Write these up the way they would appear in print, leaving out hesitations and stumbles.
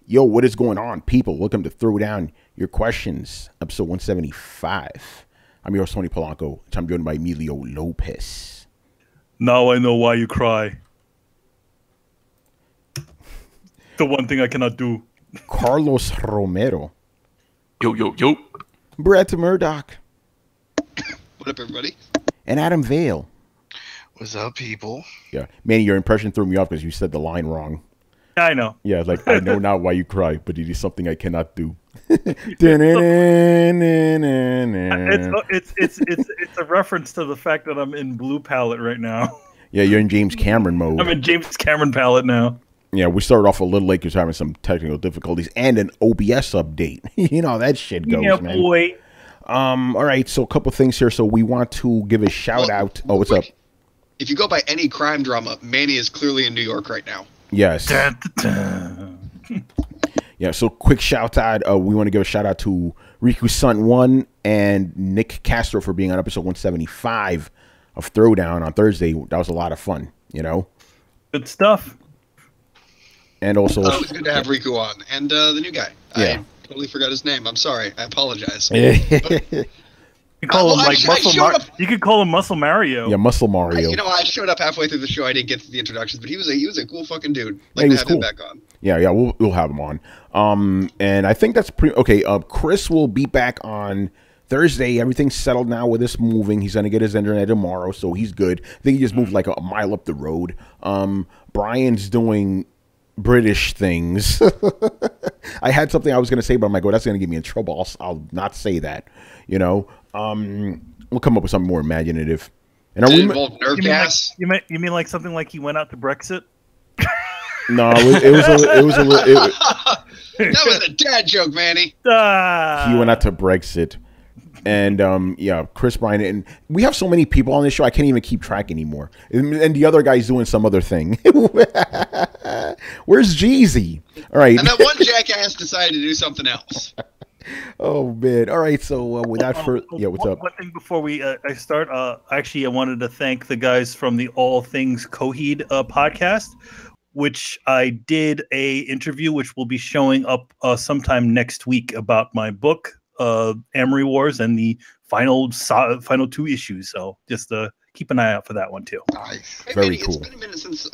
Yo, what is going on, people? Welcome to Throw Down Your Questions, episode 175. I'm your host, Tony Polanco. I'm joined by Emilio Lopez. Now I know why you cry. The one thing I cannot do. Carlos Romero. Yo, yo, yo. Brett Murdoch. What up, everybody? And Adam Vale. What's up, people? Yeah, Manny, your impression threw me off because you said the line wrong. I know. Yeah, like, I know not why you cry, but it is something I cannot do. It's a reference to the fact that I'm in Blue Palette right now. Yeah, you're in James Cameron mode. I'm in James Cameron Palette now. Yeah, we started off a little late because we're having some technical difficulties and an OBS update. You know how that shit goes, Yeah, man. boy. All right, so a couple things here. So we want to give a shout out. Oh, what's up? If you go by any crime drama, Manny is clearly in New York right now. Yes. Dun, dun, dun. Yeah, so quick shout out. We want to give a shout out to Riku Sun 1 and Nick Castro for being on episode 175 of Throwdown on Thursday. That was a lot of fun, you know? Good stuff. And also... Oh, it was good to have Riku on. And the new guy. Yeah. I totally forgot his name. I'm sorry. I apologize. You call him like Muscle You could call him Muscle Mario. Yeah, Muscle Mario. I showed up halfway through the show. I didn't get to the introductions, but he was a cool fucking dude. Yeah, he was cool. Him back on. Yeah, we'll have him on. And I think that's pretty okay. Chris will be back on Thursday. Everything's settled now with this moving. He's gonna get his internet tomorrow, so he's good. I think he just moved like a mile up the road. Brian's doing British things. I had something I was gonna say, but I'm like, oh, that's gonna get me in trouble. I'll not say that. You know. We'll come up with something more imaginative. And Did it involve nerve gas? You mean like something like he went out to Brexit? No, it was a little. That was a dad joke, Manny. He went out to Brexit, and yeah, Chris Bryan, and we have so many people on this show, I can't even keep track anymore. And the other guy's doing some other thing. Where's Jeezy? All right, and that one jackass decided to do something else. Oh man! All right, so without further, yeah, what's up? One thing before we I start, actually, I wanted to thank the guys from the All Things Coheed podcast, which I did a interview, which will be showing up sometime next week about my book, Amory Wars, and the final 2 issues. So just keep an eye out for that one too. Nice. Hey, Very Manny, cool. It's been a minute since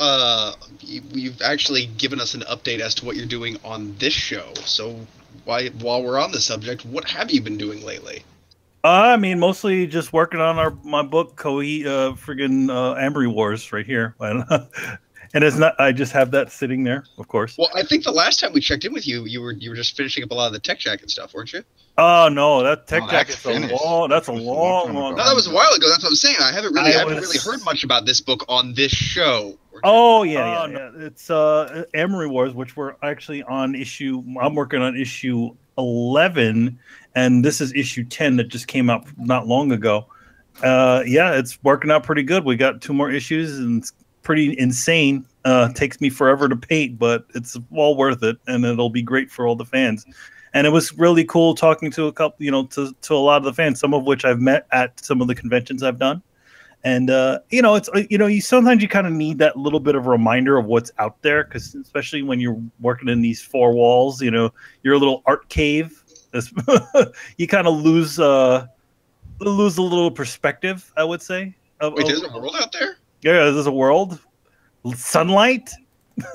you've actually given us an update as to what you're doing on this show. So while we're on the subject, what have you been doing lately? I mean, mostly just working on my book, friggin' Amory Wars, right here. And it's not. I just have that sitting there, of course. Well, I think the last time we checked in with you, you were just finishing up a lot of the Tech Jacket stuff, weren't you? Oh no, that Tech that's Jacket's that's a long. No, that was a while ago. That's what I'm saying. I haven't really heard much about this book on this show. Oh yeah. It's Amory Wars, which we're actually on issue. I'm working on issue 11, and this is issue 10 that just came out not long ago. Yeah, it's working out pretty good. We got 2 more issues, and it's pretty insane. Takes me forever to paint, but it's all worth it, and it'll be great for all the fans. And it was really cool talking to a couple, to a lot of the fans, some of which I've met at some of the conventions I've done. And, it's, you sometimes you kind of need that little bit of a reminder of what's out there, because especially when you're working in these 4 walls, you're a little art cave. You kind of lose a little perspective, I would say. Wait, there's a world out there? Yeah, there's a world. Sunlight. So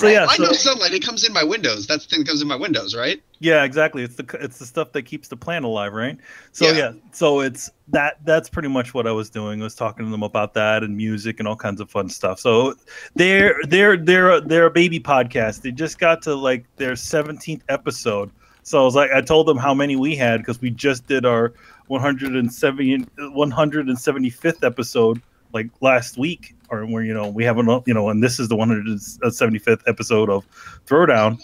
right. yeah, I know sunlight. It comes in my windows. That's the thing that comes in my windows, right? Yeah, exactly. It's the stuff that keeps the plant alive, right? So yeah. So it's that's pretty much what I was doing. I was talking to them about that and music and all kinds of fun stuff. So they're a baby podcast. They just got to like their 17th episode. So I was like, I told them how many we had because we just did our 175th episode like last week, or where we haven't, and this is the 175th episode of Throwdown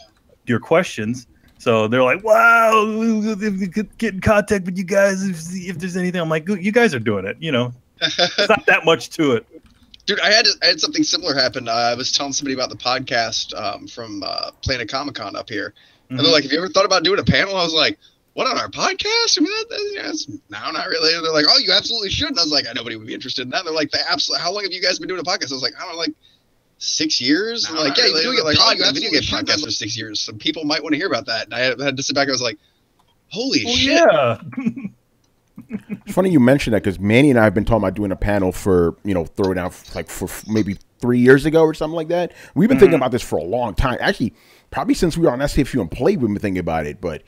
Your Questions. So they're like, wow, if we could get in contact with you guys if there's anything. I'm like, you guys are doing it. It's not that much to it. Dude, I had something similar happen. I was telling somebody about the podcast from Planet Comic-Con up here. And they're like, have you ever thought about doing a panel? I was like, what, on our podcast? I mean, no, not really. And they're like, oh, you absolutely should. And I was like, nobody would be interested in that. And they're like, how long have you guys been doing a podcast? I was like, I don't know, like 6 years? No, Like, yeah, you've been doing a like, video game podcast for 6 years. Some people might want to hear about that. And I had to sit back. I was like, holy shit. Yeah. It's funny you mentioned that because Manny and I have been talking about doing a panel for, Throwdown, like for maybe 3 years ago or something like that. We've been thinking about this for a long time. Actually, probably since we were on SFU and Play, we've been thinking about it. But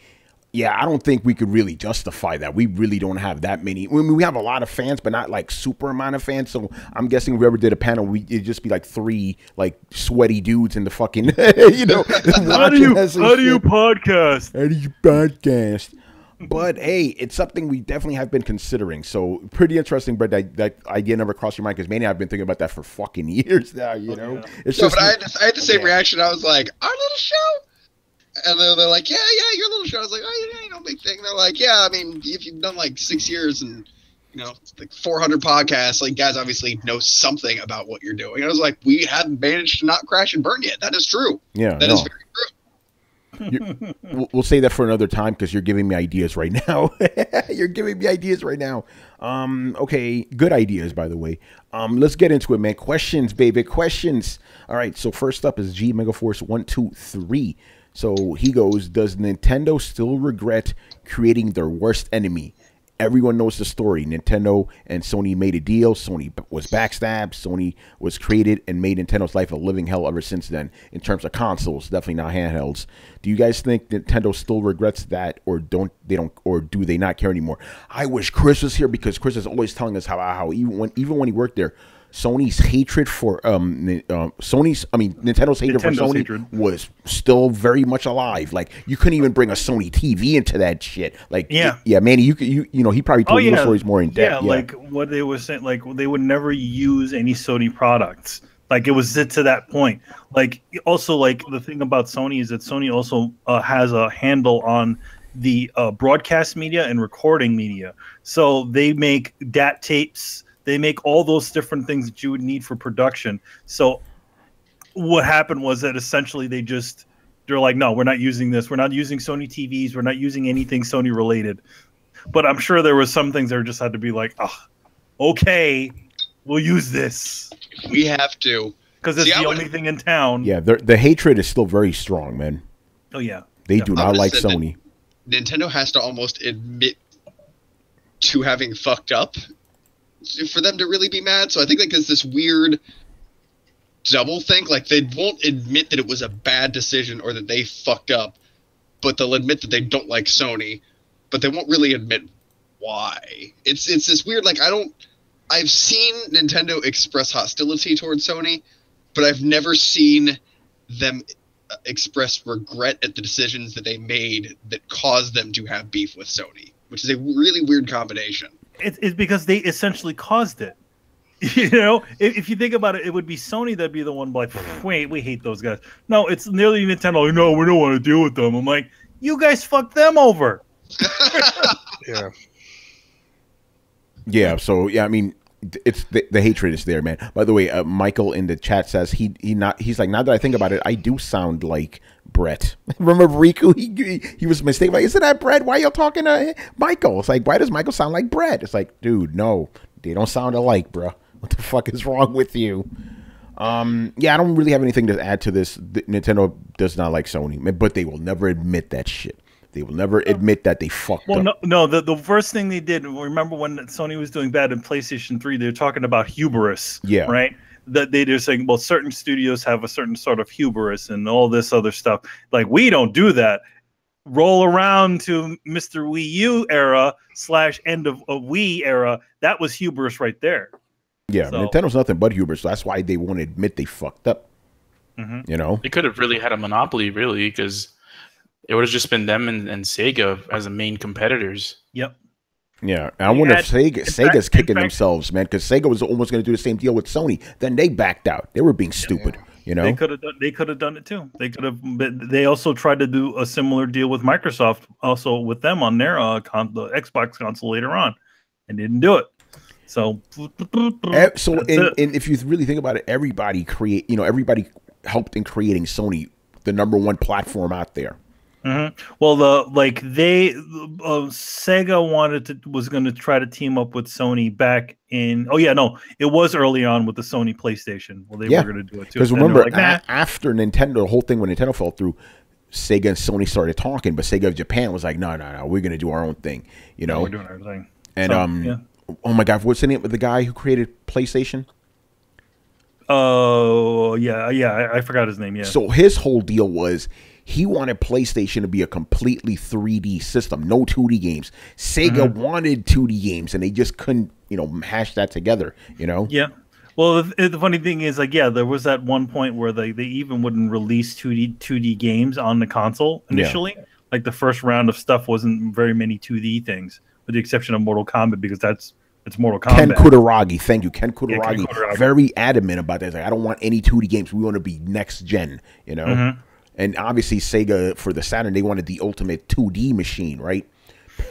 yeah, I don't think we could really justify that. We really don't have that many. I mean, we have a lot of fans, but not like super amount of fans. So I'm guessing if we ever did a panel, it'd just be like 3 like sweaty dudes in the fucking, How do you podcast? How do you podcast? But hey, it's something we definitely have been considering. So pretty interesting, but that idea never crossed your mind because Manny, I've been thinking about that for fucking years now. You know, it's no, just. But I had the same reaction. I was like, our little show, and they're like, yeah, your little show. I was like, oh, yeah, big thing. They're like, yeah, I mean, if you've done like 6 years and like 400 podcasts, like guys obviously know something about what you're doing. And I was like, we haven't managed to not crash and burn yet. That is true. Yeah, that is very true. We'll say that for another time because you're giving me ideas right now. You're giving me ideas right now. Okay, good ideas, by the way. Let's get into it, man. Questions, baby, questions. All right, so first up is G Megaforce 123. So he goes, does Nintendo still regret creating their worst enemy? Everyone knows the story. Nintendo and Sony made a deal. Sony was backstabbed. Sony was created and made Nintendo's life a living hell ever since then. In terms of consoles, definitely not handhelds. Do you guys think Nintendo still regrets that, or do they not care anymore? I wish Chris was here because Chris is always telling us how even when he worked there, Sony's hatred for Nintendo's hatred for Sony was still very much alive. Like you couldn't even bring a Sony TV into that shit. Like Manny, you he probably told you stories more in depth. Yeah, like what they were saying, like they would never use any Sony products. Like it was to that point. Like also, like the thing about Sony is that Sony also has a handle on the broadcast media and recording media. So they make DAT tapes. They make all those different things that you would need for production. So what happened was that essentially they're like, no, we're not using this. We're not using Sony TVs. We're not using anything Sony related. But I'm sure there was some things that just had to be like, oh, okay, we'll use this. We have to. Because it's the only thing in town. Yeah, the hatred is still very strong, man. Oh, yeah. They do not like Sony. Nintendo has to almost admit to having fucked up for them to really be mad. So I think like there's this weird double think. Like they won't admit that it was a bad decision or that they fucked up, but they'll admit that they don't like Sony, but they won't really admit why. It's this weird, like I've seen Nintendo express hostility towards Sony, but I've never seen them express regret at the decisions that they made that caused them to have beef with Sony, which is a really weird combination. It's because they essentially caused it. If you think about it, it would be Sony that'd be the one like, wait, we hate those guys. No, it's nearly Nintendo. No, we don't want to deal with them. I'm like, you guys fucked them over. Yeah. Yeah. So yeah, I mean, it's the hatred is there, man. By the way, Michael in the chat says he's like, now that I think about it, I do sound like Brett. Remember Riku? He was mistaken. Like, isn't that Brett? Why are you talking to Michael? It's like, why does Michael sound like Brett? It's like, dude, no, they don't sound alike, bro. What the fuck is wrong with you? Yeah, I don't really have anything to add to this. Nintendo does not like Sony, but they will never admit that shit. They will never admit that they fucked up. No. The first thing they did, remember when Sony was doing bad in PlayStation 3, they were talking about hubris. Yeah. Right? That they're saying, well, certain studios have a certain sort of hubris and all this other stuff. Like, we don't do that. Roll around to Mr. Wii U era / end of Wii era. That was hubris right there. Yeah, so, Nintendo's nothing but hubris. So that's why they won't admit they fucked up. Mm-hmm. They could have really had a monopoly, really, because it would have just been them and Sega as the main competitors. Yep. Yeah, I wonder if Sega's kicking themselves, man, because Sega was almost going to do the same deal with Sony. Then they backed out. They were being stupid, They could have done it too. They could have. They also tried to do a similar deal with Microsoft, also with them on their the Xbox console later on, and didn't do it. So if you really think about it, everybody helped in creating Sony, the #1 platform out there. Well, Sega was going to try to team up with Sony back in. Oh yeah, no, it was early on with the Sony PlayStation. Well, they were going to do it too. Because remember, like, after Nintendo, the whole thing when Nintendo fell through, Sega and Sony started talking, but Sega of Japan was like, no, we're going to do our own thing. You know, we're doing our thing. And oh my God, what's the name of the guy who created PlayStation? Oh yeah, I forgot his name. Yeah. So his whole deal was he wanted PlayStation to be a completely 3D system, no 2D games. Sega wanted 2D games, and they just couldn't, hash that together. Yeah. Well, the funny thing is, like, yeah, there was that one point where they even wouldn't release 2D games on the console initially. Yeah. Like the first round of stuff wasn't very many 2D things, with the exception of Mortal Kombat, because it's Mortal Kombat. Ken Kutaragi, thank you. Ken Kutaragi, very adamant about that. Like, I don't want any 2D games. We want to be next gen, And obviously Sega, for the Saturn, they wanted the ultimate 2D machine, right?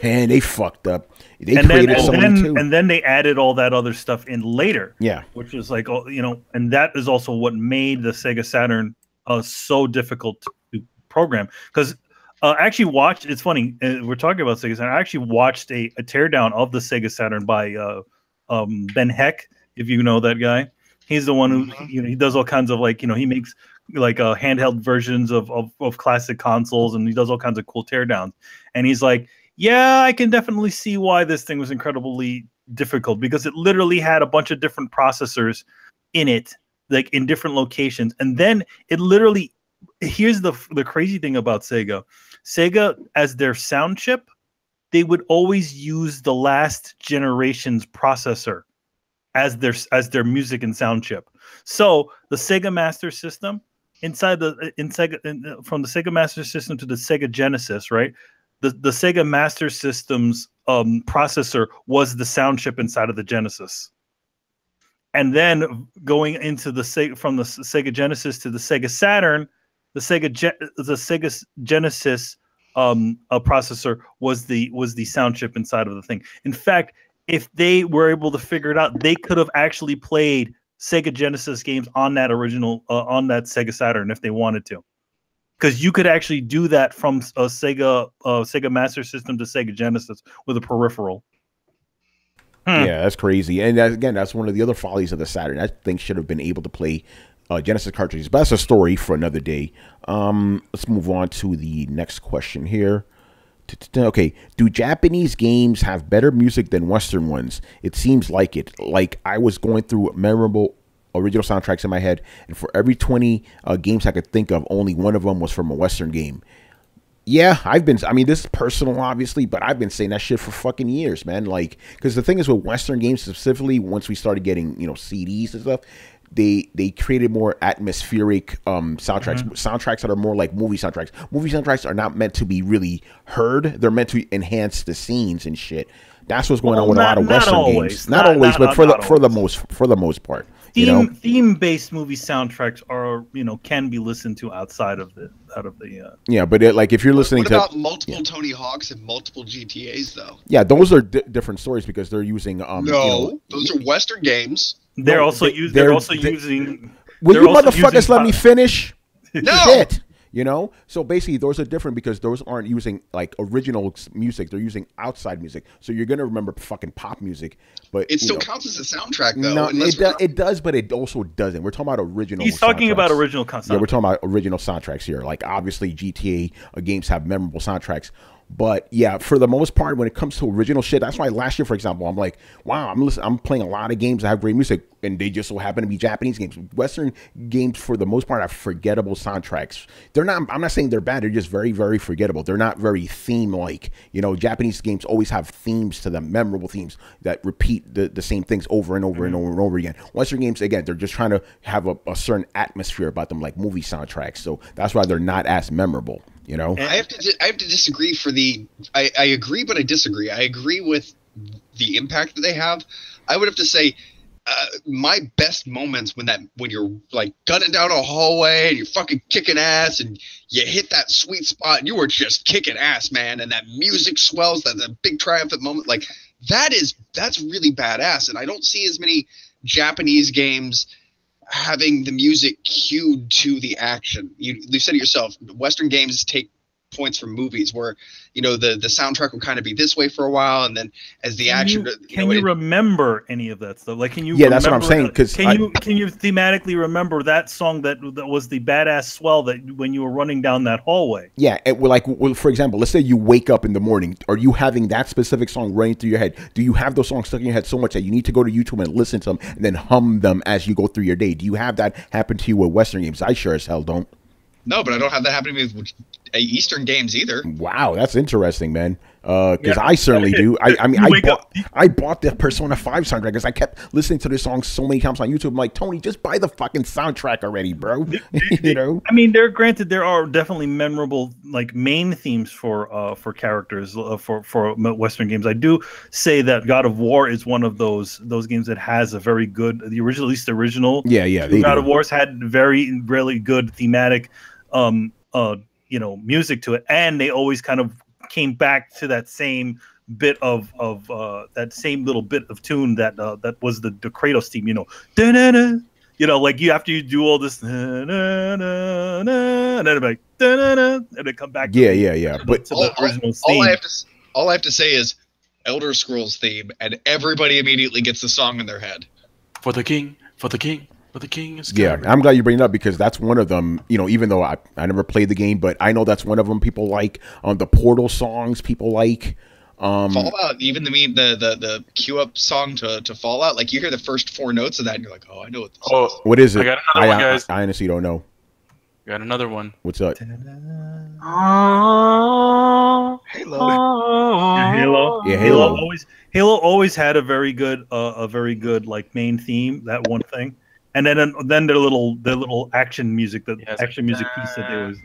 And they fucked up. They created something too. And then they added all that other stuff in later. Yeah. Which was like, and that is also what made the Sega Saturn so difficult to program. Because I actually watched, it's funny, we're talking about Sega Saturn. I actually watched a teardown of the Sega Saturn by Ben Heck, if you know that guy. He's the one who, he does all kinds of he makes like handheld versions of classic consoles, and he does all kinds of cool teardowns. And he's like, yeah, I can definitely see why this thing was incredibly difficult, because it literally had a bunch of different processors in it, like in different locations. And then it literally, here's the crazy thing about Sega. Sega, as their sound chip, they would always use the last generation's processor as their music and sound chip. So the Sega Master System, from the Sega Master System to the Sega Genesis, right? The Sega Master System's processor was the sound chip inside of the Genesis. And then going into from the Sega Genesis to the Sega Saturn, the Sega Genesis processor was the sound chip inside of the thing. In fact, if they were able to figure it out, they could have actually played Sega Genesis games on that original on that Sega Saturn if they wanted to, because you could actually do that from a Sega Master System to Sega Genesis with a peripheral. Yeah, that's crazy. And that's one of the other follies of the Saturn. That thing should have been able to play Genesis cartridges, but that's a story for another day. Let's move on to the next question here. Okay, do Japanese games have better music than Western ones? It seems like it. Like, I was going through memorable original soundtracks in my head, and for every 20 games I could think of, only one of them was from a Western game. Yeah, I mean, this is personal, obviously, but I've been saying that shit for fucking years, man. Like, because the thing is with Western games specifically, once we started getting, CDs and stuff, they created more atmospheric soundtracks, soundtracks that are more like movie soundtracks. Movie soundtracks are not meant to be really heard; they're meant to enhance the scenes and shit. That's what's going on with a lot of Western games. Not always, but for the most part. Theme-based movie soundtracks are, can be listened to outside of the. Yeah, but like if you're listening what about multiple Tony Hawks and multiple GTAs though? Yeah, those are different stories because they're using those are Western games. They're also using. Will you motherfuckers let me finish? No. Shit. So basically those are different because those aren't using like original music. They're using outside music. So you're going to remember fucking pop music, but it still counts as a soundtrack though. No, it does, but it also doesn't. We're talking about original He's talking about original soundtracks. Yeah, we're talking about original soundtracks here. Like obviously GTA games have memorable soundtracks. But yeah, for the most part, when it comes to original shit, that's why last year, for example, I'm like, wow, I'm playing a lot of games that have great music, and they just so happen to be Japanese games. Western games, for the most part, have forgettable soundtracks. They're not. I'm not saying they're bad. They're just very, very forgettable. They're not very theme-like. Japanese games always have themes to them, memorable themes that repeat the same things over and over and over and over again. Western games, again, they're just trying to have a certain atmosphere about them, like movie soundtracks. So that's why they're not as memorable. I have to disagree I agree, but I disagree. I agree with the impact that they have. I would have to say my best moments when you're like gunning down a hallway and you're fucking kicking ass and you hit that sweet spot and you were just kicking ass, man, and that music swells, that big triumphant moment, like that's really badass. And I don't see as many Japanese games having the music cued to the action. You said it yourself. Western games take points from movies where, you know, the soundtrack would kind of be this way for a while, and then as the action. Can you remember any of that stuff? Like, can you? Yeah, that's what I'm saying. Because can you thematically remember that song that was the badass swell that when you were running down that hallway? Yeah, for example, let's say you wake up in the morning. Are you having that specific song running through your head? Do you have those songs stuck in your head so much that you need to go to YouTube and listen to them and then hum them as you go through your day? Do you have that happen to you with Western games? I sure as hell don't. No, but I don't have that happening with Eastern games either. Wow, that's interesting, man. Because I certainly do. I bought the Persona 5 soundtrack because I kept listening to this song so many times on YouTube. I'm like, Tony, just buy the fucking soundtrack already, bro. You know? I mean, there are definitely memorable like main themes for characters for Western games. I do say that God of War is one of those games that has a very good at least the original. Yeah. God of Wars had really good thematic music to it, and they always kind of came back to that same bit of that same little bit of tune that was the Kratos theme, da-na-na, like after you do all this na-na-na-na, and then it'd be like da-na-na, and then come back but to the original theme. All I have to say is Elder Scrolls theme, and everybody immediately gets the song in their head. For the king is yeah, I'm glad you bring it up because that's one of them. Even though I never played the game, but I know that's one of them. People like the Portal songs. People like Fallout. Even the queue up song to Fallout. Like you hear the first 4 notes of that, and you're like, oh, I know what this is. What is it? I got another one, guys. I honestly don't know. Got another one. What's up? Halo. Yeah, Halo always had a very good like main theme, that one thing, and then their little action music piece that they was.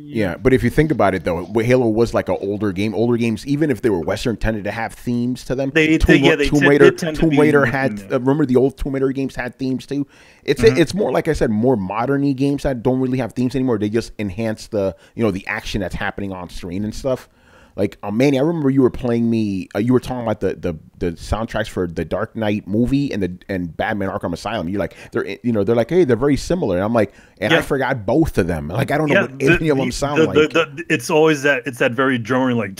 Yeah, but if you think about it though, Halo was like an older game. Older games, even if they were Western, tended to have themes to them. Tomb Raider had. Remember the old Tomb Raider games had themes too. It's more like I said, more modern-y games that don't really have themes anymore. They just enhance the the action that's happening on screen and stuff. Like, Manny, I remember you were playing me. You were talking about the soundtracks for the Dark Knight movie and Batman Arkham Asylum. You're like, they're like, hey, they're very similar. And I'm like, I forgot both of them. Like, I don't know what any of them sound like. It's always that very droning like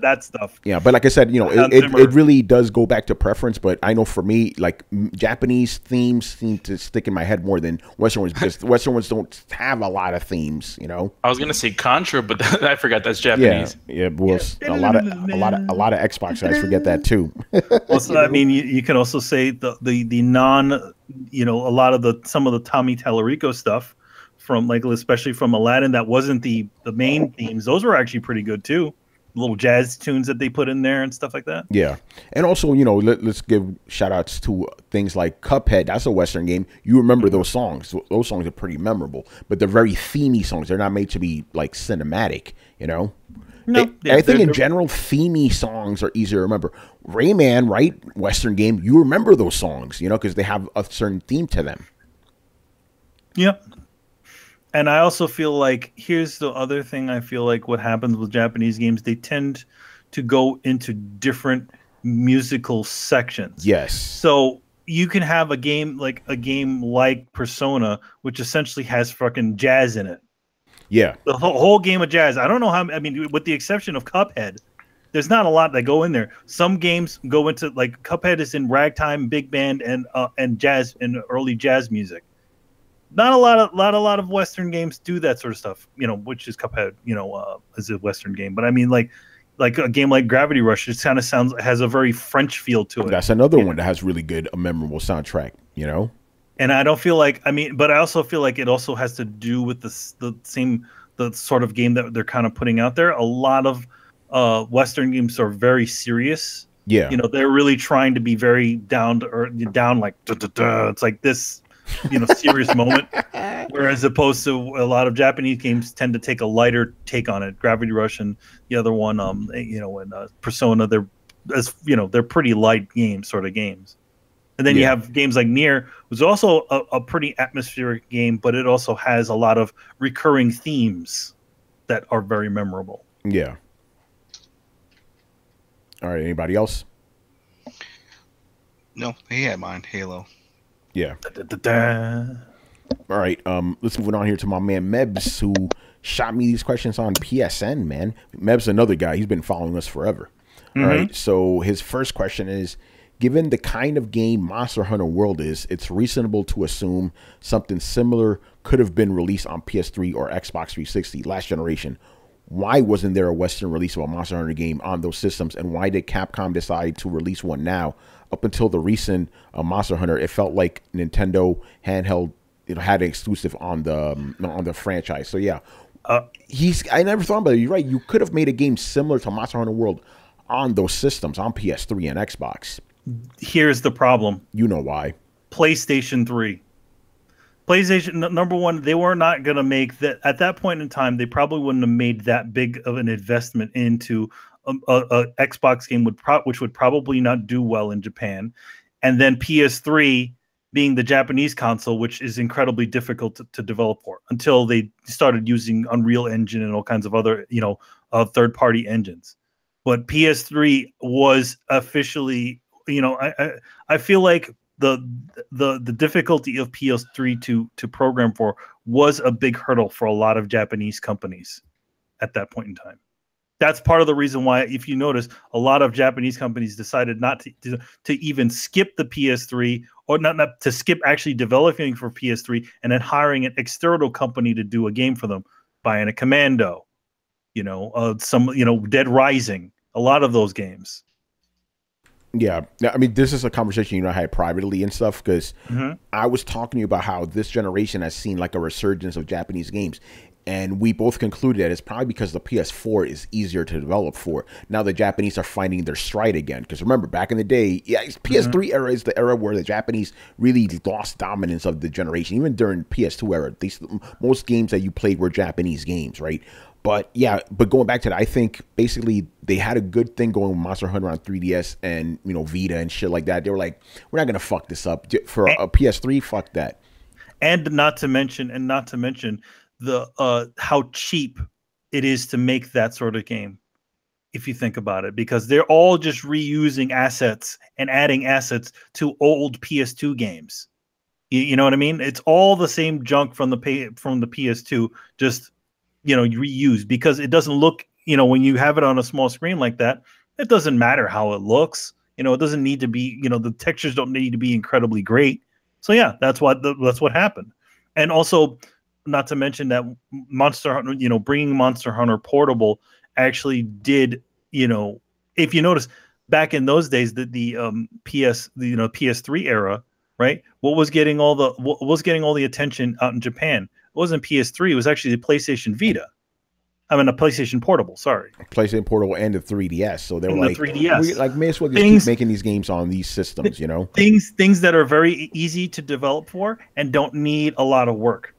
that stuff. Yeah, but like I said, it really does go back to preference. But I know for me, like Japanese themes seem to stick in my head more than Western ones because Western ones don't have a lot of themes. I was gonna say Contra, but I forgot that's Japanese. Yeah. Well, a lot of Xbox guys forget that too. Also, I mean, you can also say the non, a lot of some of the Tommy Tallarico stuff from especially from Aladdin that wasn't the main themes. Those were actually pretty good too. Little jazz tunes that they put in there and stuff like that. Yeah, and also let's give shout outs to things like Cuphead. That's a Western game. You remember those songs? Those songs are pretty memorable, but they're very themey songs. They're not made to be like cinematic. No, I think in general, themey songs are easier to remember. Rayman, right? Western game. You remember those songs, because they have a certain theme to them. Yep. And I also feel like here's the other thing. I feel like what happens with Japanese games, they tend to go into different musical sections. Yes. So you can have a game like Persona, which essentially has fucking jazz in it. Yeah. The whole game of jazz. I don't know how. I mean, with the exception of Cuphead, there's not a lot that go in there. Some games go into Cuphead is in ragtime, big band, and jazz and early jazz music. Not a lot of Western games do that sort of stuff, which is Cuphead, is a Western game. But I mean, like a game like Gravity Rush, it kind of has a very French feel to it. That's another one that has really good, a memorable soundtrack, And I don't feel like, but I also feel like it also has to do with the sort of game that they're kind of putting out there. A lot of Western games are very serious. Yeah. They're really trying to be very down to earth, down like, it's like this. Serious moment, whereas opposed to a lot of Japanese games tend to take a lighter take on it. Gravity Rush and the other one, and Persona, they're pretty light games, sort of games. And then you have games like Nier, which is also a pretty atmospheric game, but it also has a lot of recurring themes that are very memorable. Yeah. All right. Anybody else? No, he had mine. Halo. Yeah. All right, let's move on here to my man Mebs, who shot me these questions on PSN, man. Mebs, another guy. He's been following us forever. All right, so his first question is, given the kind of game Monster Hunter World is, it's reasonable to assume something similar could have been released on PS3 or Xbox 360 last generation. Why wasn't there a Western release of a Monster Hunter game on those systems, and why did Capcom decide to release one now? Up until the recent Monster Hunter, it felt like Nintendo handheld had an exclusive on the franchise. So yeah, I never thought about it. You're right. You could have made a game similar to Monster Hunter World on those systems, on PS3 and Xbox. Here's the problem. You know why? PlayStation 3. PlayStation, number one, they were not going to make that at that point in time. They probably wouldn't have made that big of an investment into a Xbox game which would probably not do well in Japan, and then PS3 being the Japanese console, which is incredibly difficult to develop for, until they started using Unreal Engine and all kinds of other third-party engines. But PS3 was officially, I feel like the difficulty of PS3 to program for was a big hurdle for a lot of Japanese companies at that point in time. That's part of the reason why, if you notice, a lot of Japanese companies decided not to even skip the PS3, or not to skip actually developing for PS3 and then hiring an external company to do a game for them, buying a Commando, Dead Rising, a lot of those games. Yeah, I mean, this is a conversation I had privately and stuff, because I was talking to you about how this generation has seen like a resurgence of Japanese games. And we both concluded that it's probably because the PS4 is easier to develop for. Now the Japanese are finding their stride again. Because remember, back in the day, PS3 era is the era where the Japanese really lost dominance of the generation. Even during PS2 era, most games that you played were Japanese games, right? But yeah, going back to that, I think basically they had a good thing going with Monster Hunter on 3DS and Vita and shit like that. They were like, we're not gonna fuck this up for a PS3. Fuck that. And not to mention the how cheap it is to make that sort of game, if you think about it, because they're all just reusing assets and adding assets to old PS2 games. You know what I mean? It's all the same junk from the PS2, just reused, because it doesn't look, when you have it on a small screen like that, it doesn't matter how it looks. It doesn't need to be, the textures don't need to be incredibly great. So yeah, that's what happened. And also, not to mention that Monster Hunter, bringing Monster Hunter Portable actually did, if you notice back in those days, the PS3 era, right? What was getting all the attention out in Japan? It wasn't PS3. It was actually the PlayStation Vita. I mean, a PlayStation Portable. Sorry, PlayStation Portable and the 3DS. So they were like, 3DS. We may as well just keep making these games on these systems. Things that are very easy to develop for and don't need a lot of work.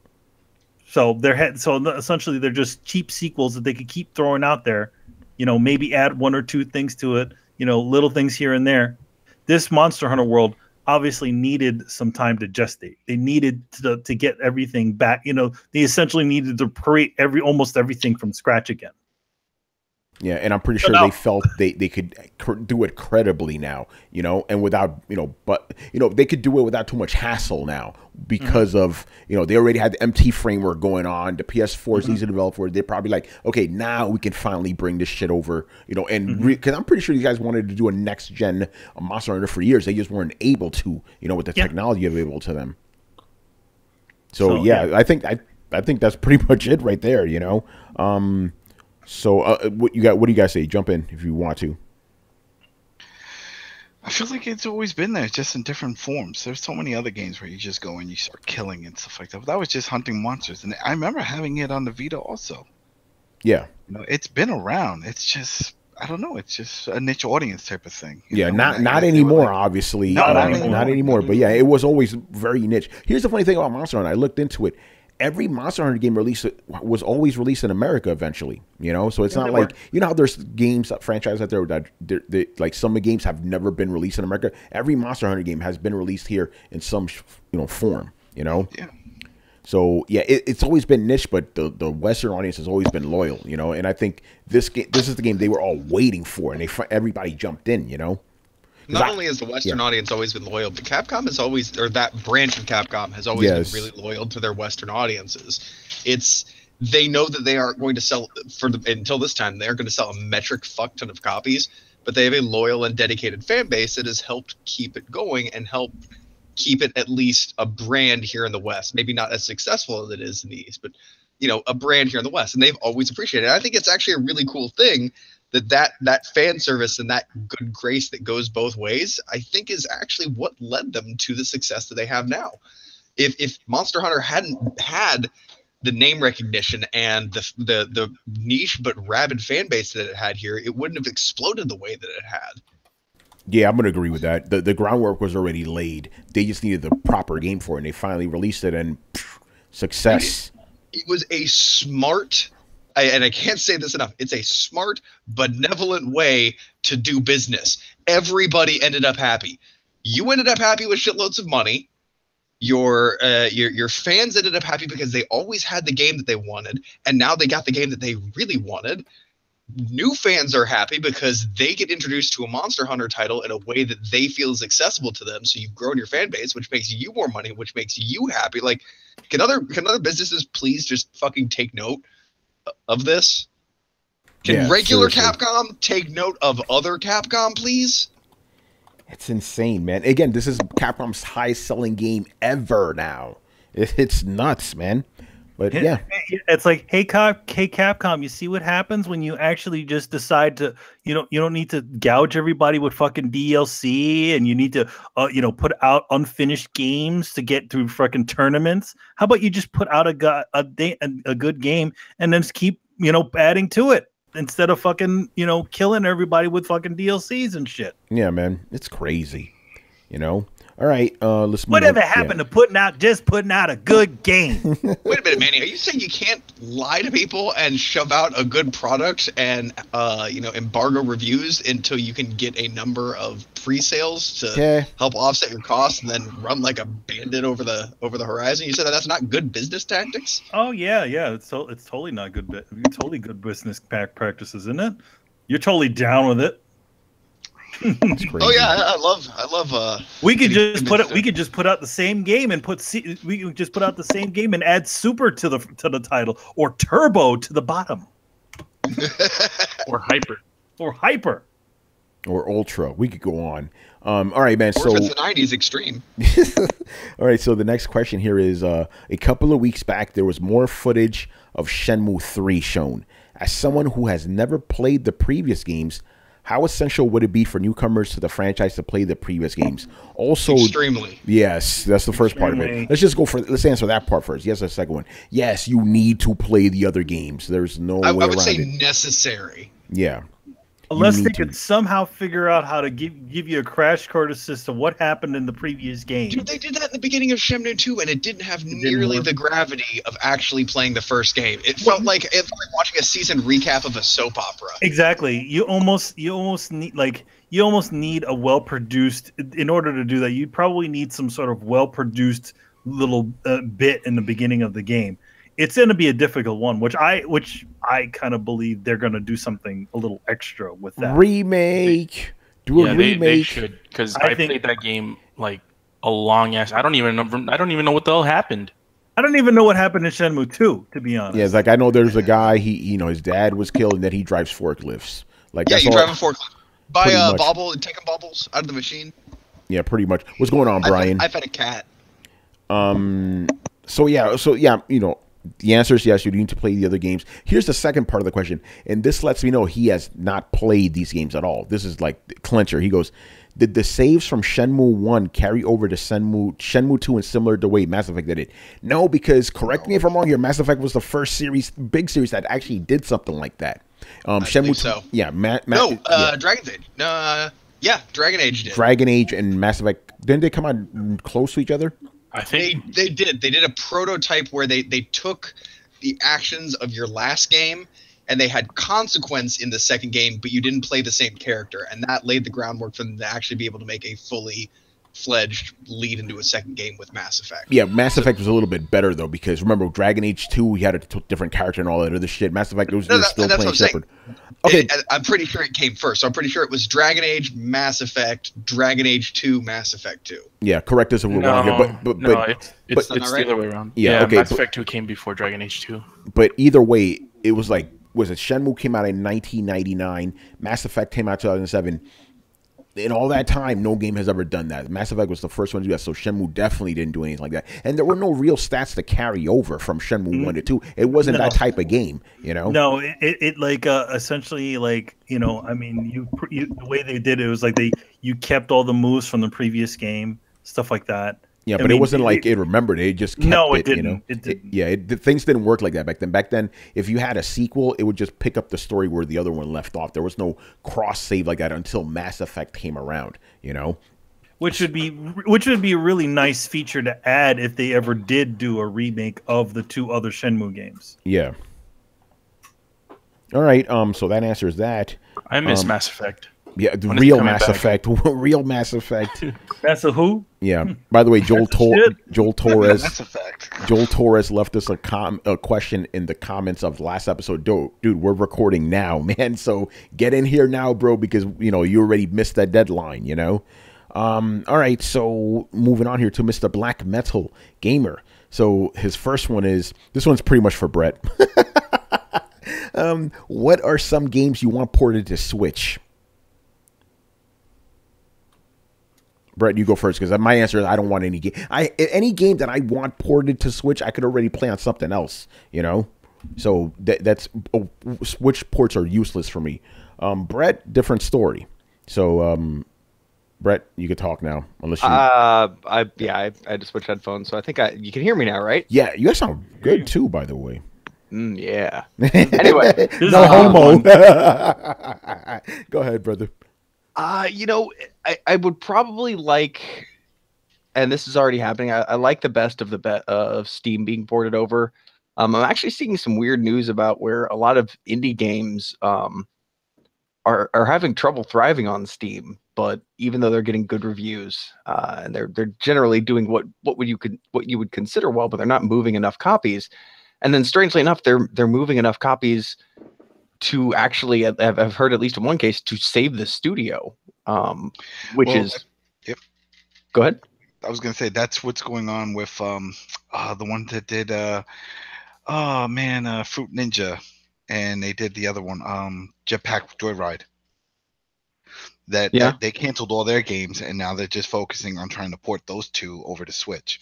So essentially they're just cheap sequels that they could keep throwing out there, maybe add one or two things to it, little things here and there. This Monster Hunter World obviously needed some time to gestate. They needed to get everything back. They essentially needed to create almost everything from scratch again. Yeah, and I'm pretty sure they felt they could do it credibly now, and without, but they could do it without too much hassle now, because of, they already had the MT framework going on. The PS4 is easy to develop for. They're probably like, okay, now we can finally bring this shit over, and because I'm pretty sure these guys wanted to do a next gen Monster Hunter for years. They just weren't able to, with the technology available to them. So yeah, I think that's pretty much it right there, So what do you guys say? Jump in if you want to. I feel like it's always been there, just in different forms. There's so many other games where you just go and you start killing and stuff like that. But that was just hunting monsters, and I remember having it on the Vita also. Yeah, it's been around. It's just, I don't know. It's just a niche audience type of thing. Yeah, not anymore, obviously. Not anymore. But yeah, it was always very niche. Here's the funny thing about Monster Hunter. I looked into it. Every Monster Hunter game was always released in America eventually, So it's not like, how there's games, franchises out there that like some of the games have never been released in America. Every Monster Hunter game has been released here in some, form, Yeah. So yeah, it's always been niche, but the Western audience has always been loyal, And I think this is the game they were all waiting for, and everybody jumped in, Not only has the Western audience always been loyal, but Capcom has always, or that branch of Capcom has always been really loyal to their Western audiences. They know that they aren't going to sell until this time. They aren't going to sell a metric fuck ton of copies, but they have a loyal and dedicated fan base that has helped keep it going and help keep it at least a brand here in the West. Maybe not as successful as it is in the East, but a brand here in the West, and they've always appreciated it. I think it's actually a really cool thing that fan service and that good grace that goes both ways, I think is actually what led them to the success that they have now. If Monster Hunter hadn't had the name recognition and the niche but rabid fan base that it had here, it wouldn't have exploded the way that it had. Yeah, I'm going to agree with that. The groundwork was already laid. They just needed the proper game for it, and they finally released it, and success. It was a smart, and I can't say this enough, it's a smart, benevolent way to do business. Everybody ended up happy. You ended up happy with shitloads of money. Your fans ended up happy because they always had the game that they wanted, and now they got the game that they really wanted. New fans are happy because they get introduced to a Monster Hunter title in a way that they feel is accessible to them. So you've grown your fan base, which makes you more money, which makes you happy. Like, can other businesses please just fucking take note of this? Can regular Capcom take note of other Capcom, please? It's insane, man. Again, this is Capcom's highest selling game ever now. It's nuts, man. But yeah, it's like, hey Capcom, you see what happens when you actually just decide to, you don't need to gouge everybody with fucking DLC, and you need to, put out unfinished games to get through fucking tournaments. How about you just put out a good game and then just keep, adding to it instead of fucking, killing everybody with fucking DLCs and shit. Yeah, man, it's crazy, All right, let's move Whatever happened to putting out a good game? Wait a minute, Manny. Are you saying you can't lie to people and shove out a good product and embargo reviews until you can get a number of pre-sales to help offset your costs, and then run like a bandit over the horizon? You said that's not good business tactics? Oh yeah. It's totally not good. Totally good business practices, isn't it? You're totally down with it. Oh yeah, I love. We could just put out the same game and add super to the title, or turbo to the bottom, or hyper, or ultra. We could go on. All right, man. Or if it's the 90s extreme. All right. So the next question here is: a couple of weeks back, there was more footage of Shenmue 3 shown. As someone who has never played the previous games, how essential would it be for newcomers to the franchise to play the previous games? Also, extremely. Yes, that's the first part of it. Let's answer that part first. Yes, the second one. Yes, you need to play the other games. There's no way around it. I would say necessary. Yeah. Unless they could somehow figure out how to give you a crash course as to what happened in the previous game. Dude, they did that in the beginning of Shenmue 2, and it didn't have nearly the gravity of actually playing the first game. It felt like watching a season recap of a soap opera. Exactly. You almost need a well-produced, in order to do that, you probably need some sort of well-produced little bit in the beginning of the game. It's going to be a difficult one, which I kind of believe they're going to do something a little extra with that. Remake. Do a remake. They should, because I played that game like a long ass. I don't even know what the hell happened. I don't even know what happened in Shenmue 2, to be honest. Yeah, it's like, I know there's a guy, his dad was killed, and then he drives forklifts. Like, yeah, you drive a forklift. Buy a bauble and take baubles out of the machine. Yeah, pretty much. What's going on, Brian? I've had a cat. So yeah, the answer is yes, you need to play the other games. Here's the second part of the question, and this lets me know he has not played these games at all. This is like the clincher. He goes, did the saves from Shenmue 1 carry over to Shenmue 2 in similar to the way Mass Effect did it? No, because, correct me if I'm wrong here, Mass Effect was the first big series that actually did something like that. Shenmue 2, so. Yeah. Dragon's Age. Yeah, Dragon Age did. Dragon Age and Mass Effect, didn't they come out close to each other? I think they did. They did a prototype where they took the actions of your last game and they had consequence in the second game, but you didn't play the same character, and that laid the groundwork for them to actually be able to make a fully fledged lead into a second game with Mass Effect. Yeah, Mass Effect was a little bit better though, because remember Dragon Age 2, we had a different character and all that other shit. Mass Effect was still playing Shepard. Okay, I'm pretty sure it came first. So I'm pretty sure it was Dragon Age, Mass Effect, Dragon Age 2, Mass Effect 2. Yeah, correct us if we're wrong here, but it's the other way around. Yeah, okay, Mass Effect 2 came before Dragon Age 2. But either way, it was like, was it Shenmue came out in 1999, Mass Effect came out 2007. In all that time, no game has ever done that. Mass Effect was the first one to do that, so Shenmue definitely didn't do anything like that. And there were no real stats to carry over from Shenmue 1 to 2. It wasn't that type of game, you know? No, it like essentially like, you know, I mean, you the way they did it was like you kept all the moves from the previous game, stuff like that. Yeah, but it wasn't like it remembered. It just kept it didn't. You know? It didn't. Things didn't work like that back then. Back then, if you had a sequel, it would just pick up the story where the other one left off. There was no cross save like that until Mass Effect came around. You know, which would be a really nice feature to add if they ever did do a remake of the 2 other Shenmue games. Yeah. All right. So that answers that. I miss Mass Effect. Yeah, the real Mass Effect. Real Mass Effect. That's a who? Yeah. By the way, Joel Torres. That's a fact. Joel Torres left us a question in the comments of the last episode. Dude, we're recording now, man. So get in here now, bro, because you know you already missed that deadline. You know. All right. So moving on here to Mr. Black Metal Gamer. So his first one is this one's pretty much for Brett. What are some games you want ported to Switch? Brett, you go first, because my answer is I don't want any game. Any game that I want ported to Switch, I could already play on something else, you know? So Switch ports are useless for me. Brett, different story. So, Brett, you can talk now, unless you... I had to switch headphones, so I think you can hear me now, right? Yeah, you guys sound good, too, by the way. Yeah. Anyway. No homo. Go ahead, brother. You know, I would probably like, and this is already happening. I like the best of of Steam being ported over. I'm actually seeing some weird news about where a lot of indie games are having trouble thriving on Steam. But even though they're getting good reviews, and they're generally doing what you would consider well, but they're not moving enough copies. And then, strangely enough, they're moving enough copies to actually, I've heard at least in one case, to save the studio, which is... Yep. Go ahead. I was going to say, that's what's going on with the one that did, Fruit Ninja, and they did the other one, Jetpack Joyride. That they canceled all their games, and now they're just focusing on trying to port those 2 over to Switch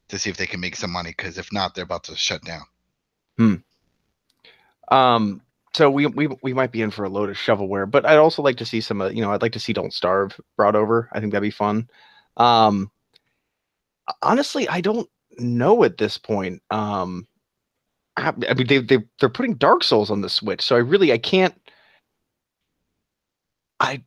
to see if they can make some money, because if not, they're about to shut down. So we might be in for a load of shovelware, but I'd also like to see some, I'd like to see Don't Starve brought over. I think that'd be fun. Honestly, I don't know at this point. I mean, they're putting Dark Souls on the Switch, so I can't. I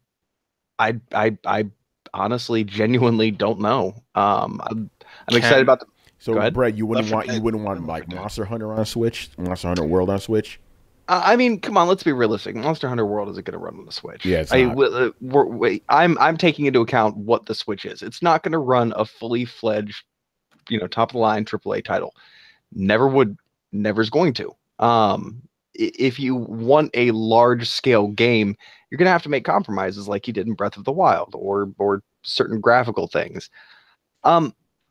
honestly, genuinely don't know. I'm excited about the. So, Brett, you wouldn't want like Monster Hunter on Switch, Monster Hunter World on Switch. I mean, come on, let's be realistic. Monster Hunter World isn't going to run on the Switch. Yeah, it's not. I'm taking into account what the Switch is. It's not going to run a fully fledged, top of the line AAA title. Never's going to. If you want a large scale game, you're going to have to make compromises like you did in Breath of the Wild or certain graphical things.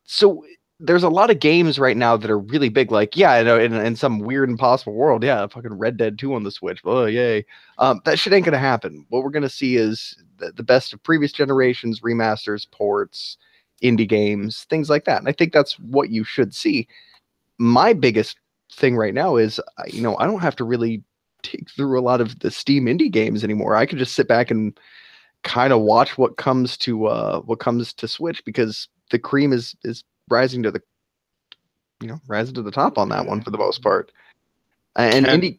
So there's a lot of games right now that are really big, like, in some weird impossible world, fucking Red Dead 2 on the Switch. Oh, yay. That shit ain't going to happen. What we're going to see is the best of previous generations, remasters, ports, indie games, things like that. And I think that's what you should see. My biggest thing right now is, I don't have to really dig through a lot of the Steam indie games anymore. I could just sit back and kind of watch what comes to Switch, because the cream is rising to the top on that one for the most part. And indie,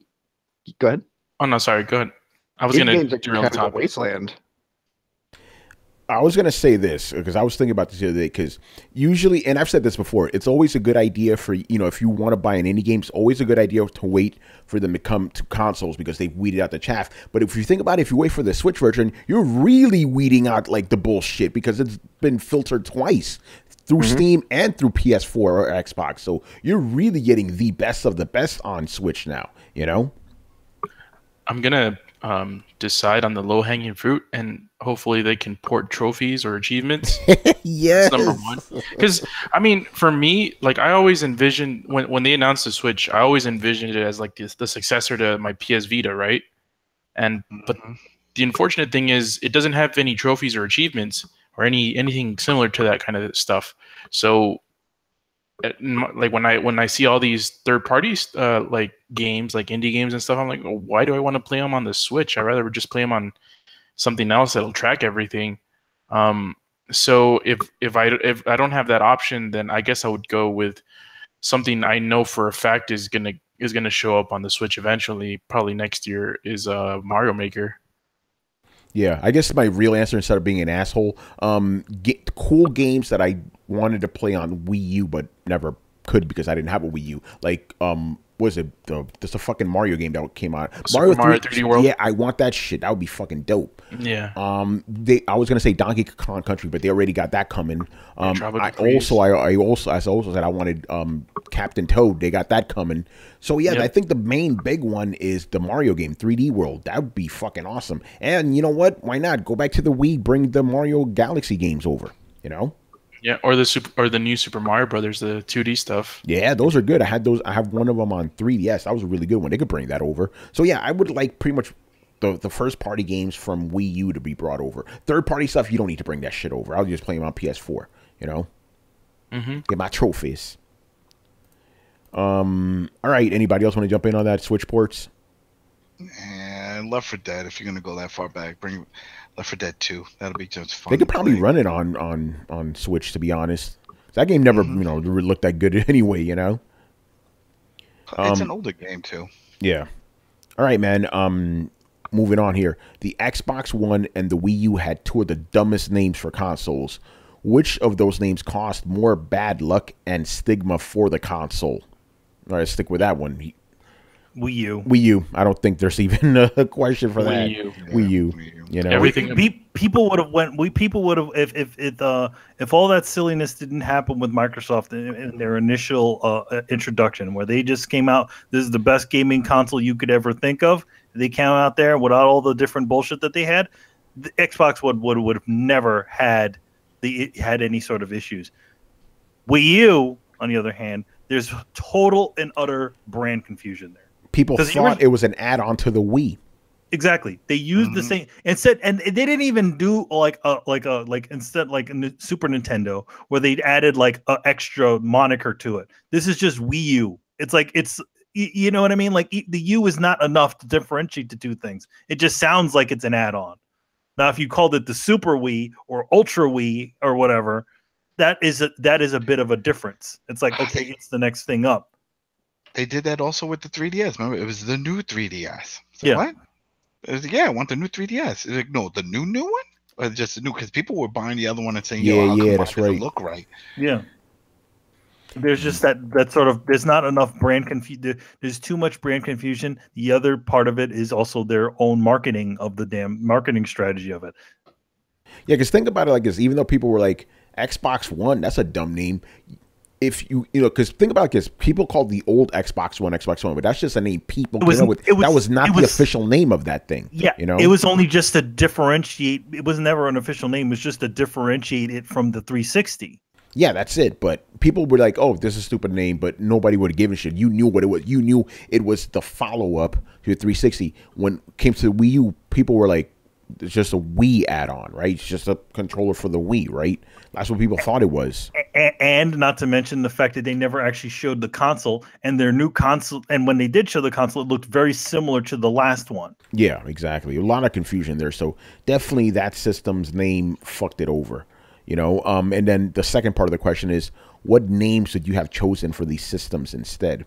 go ahead. Oh no, sorry, go ahead. I was going to derail the topic. Wasteland. I was going to say this because I was thinking about this the other day, because usually, and I've said this before, it's always a good idea for, if you want to buy an indie game, it's always a good idea to wait for them to come to consoles because they've weeded out the chaff. But if you think about it, if you wait for the Switch version, you're really weeding out like the bullshit because it's been filtered twice through Steam and through PS4 or Xbox. So you're really getting the best of the best on Switch now, I'm going to decide on the low-hanging fruit, and hopefully they can port trophies or achievements. Yes. That's number one. Because, I mean, for me, like, I always envisioned, when they announced the Switch, I always envisioned it as, like, the successor to my PS Vita, right? But the unfortunate thing is it doesn't have any trophies or achievements or anything similar to that kind of stuff. So, like when I see all these third parties like games, like indie games and stuff, I'm like, oh, why do I want to play them on the Switch? I'd rather just play them on something else that'll track everything. So if I don't have that option, then I guess I would go with something I know for a fact is gonna show up on the Switch eventually, probably next year, is Mario Maker. Yeah, I guess my real answer, instead of being an asshole, get cool games that I wanted to play on Wii U but never could because I didn't have a Wii U. Like, was it there's a fucking Mario game that came out? Mario 3D World. Yeah, I want that shit. That would be fucking dope. Yeah. I was gonna say Donkey Kong Country, but they already got that coming. I also said I wanted Captain Toad. They got that coming. So yeah, I think the main big one is the Mario game, 3D World. That would be fucking awesome. And you know what? Why not go back to the Wii? Bring the Mario Galaxy games over. Yeah, or the new Super Mario Brothers, the 2D stuff. Yeah, those are good. I had those. I have one of them on 3DS. That was a really good one. They could bring that over. So yeah, I would like pretty much the first party games from Wii U to be brought over. Third party stuff, you don't need to bring that shit over. I'll just play them on PS4. Get my trophies. All right. Anybody else want to jump in on that Switch ports? And Left 4 Dead. If you're gonna go that far back, bring Left 4 Dead 2. That'll be just fun. They could probably run it on Switch, to be honest. That game never, looked that good anyway. It's an older game too. Yeah. All right, man. Moving on here. The Xbox One and the Wii U had two of the dumbest names for consoles. Which of those names caused more bad luck and stigma for the console? All right, stick with that one. Wii U. Wii U. I don't think there's even a question for that. Wii U. Everything. People would have People would have if all that silliness didn't happen with Microsoft in their initial introduction, where they just came out, this is the best gaming console you could ever think of. They came out there without all the different bullshit that they had. The Xbox would have never had any sort of issues. Wii U, on the other hand, there's total and utter brand confusion there. People thought it was an add-on to the Wii. Exactly. They used the same instead, and they didn't even do like instead like in Super Nintendo where they added like an extra moniker to it. This is just Wii U. It's like you know what I mean? Like the U is not enough to differentiate the two things. It just sounds like it's an add-on. Now, if you called it the Super Wii or Ultra Wii or whatever, that is a bit of a difference. It's like, okay, it's the next thing up. They did that also with the 3DS. Remember, it was the new 3DS. So yeah. What? I want the new 3DS. It's like, no, the new one? Or just the new? Because people were buying the other one and saying, that's right. Look right. Yeah. There's just that sort of, there's not enough brand confusion. There's too much brand confusion. The other part of it is also their own marketing of the damn marketing strategy of it. Yeah, because think about it like this. Even though people were like, Xbox One, that's a dumb name. If because think about it, because people called the old Xbox One, but that's just a name people came up with. That was not the official name of that thing. Yeah, it was only just to differentiate. It was never an official name. It was just to differentiate it from the 360. Yeah, that's it. But people were like, "Oh, this is a stupid name," but nobody would have given a shit. You knew what it was. You knew it was the follow-up to the 360. When it came to the Wii U, people were like, it's just a Wii add-on, right? It's just a controller for the Wii, right? That's what people thought it was. And not to mention the fact that they never actually showed the console, and their new console, and when they did show the console, it looked very similar to the last one. Yeah, exactly. A lot of confusion there. So definitely that system's name fucked it over, and then the second part of the question is, what names would you have chosen for these systems instead?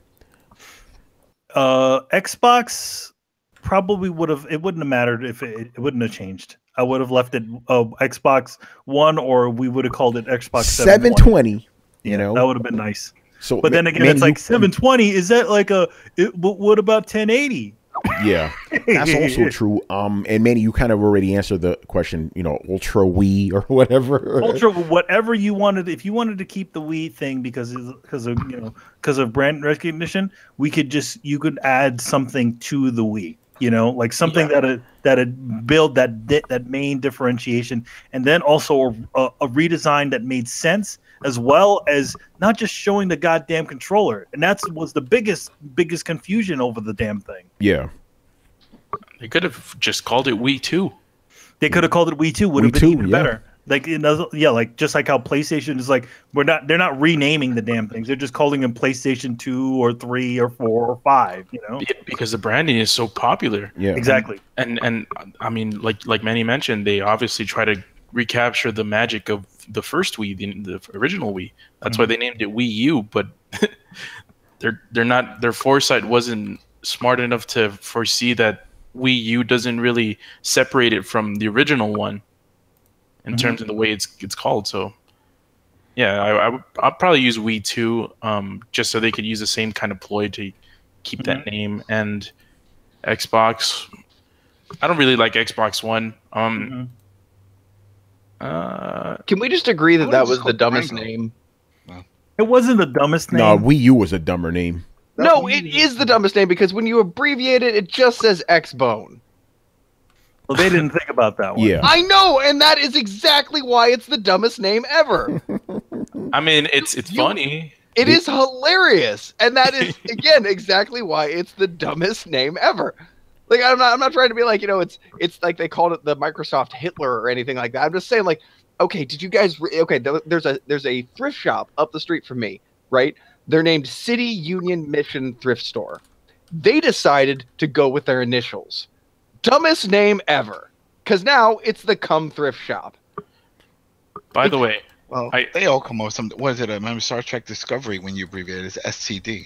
Xbox probably would have. It wouldn't have mattered if it wouldn't have changed. I would have left it Xbox One, or we would have called it Xbox 720. You know, that would have been nice. So, but then again, it's like 720. Is that like what about 1080? Yeah, that's also true. And Manny, you kind of already answered the question. You know, Ultra Wii or whatever. Ultra, whatever you wanted. If you wanted to keep the Wii thing because of brand recognition, you could add something to the Wii. You know, like something that build that main differentiation, and then also a redesign that made sense, as well as not just showing the goddamn controller. And that was the biggest confusion over the damn thing. Yeah, they could have just called it Wii 2. They could have called it Wii 2. Would have been even better. Like like just like how PlayStation is like they're not renaming the damn things. They're just calling them PlayStation 2 or 3 or 4 or 5, you know? Because the branding is so popular. Yeah. Exactly. And I mean, like Manny mentioned, they obviously try to recapture the magic of the first Wii, the original Wii. That's why they named it Wii U, but their foresight wasn't smart enough to foresee that Wii U doesn't really separate it from the original one. In terms of the way it's called. So, yeah, I'll probably use Wii 2 just so they could use the same kind of ploy to keep that name. And Xbox, I don't really like Xbox One. Can we just agree that was the dumbest name? It wasn't the dumbest name. No, Wii U was a dumber name. No, it is the dumbest name because when you abbreviate it, it just says Xbone. Well, they didn't think about that one. Yeah, I know, and that is exactly why it's the dumbest name ever. I mean, it's funny. It is hilarious, and that is again exactly why it's the dumbest name ever. Like I'm not trying to be like, you know, it's like they called it the Microsoft Hitler or anything like that. I'm just saying, like, okay, did you guys? Okay, there's a thrift shop up the street from me, right? They're named City Union Mission Thrift Store. They decided to go with their initials. Dumbest name ever, because now it's the Cum Thrift Shop. By the way, well, they all come up with something. What is it? I remember Star Trek Discovery when you abbreviate it as STD.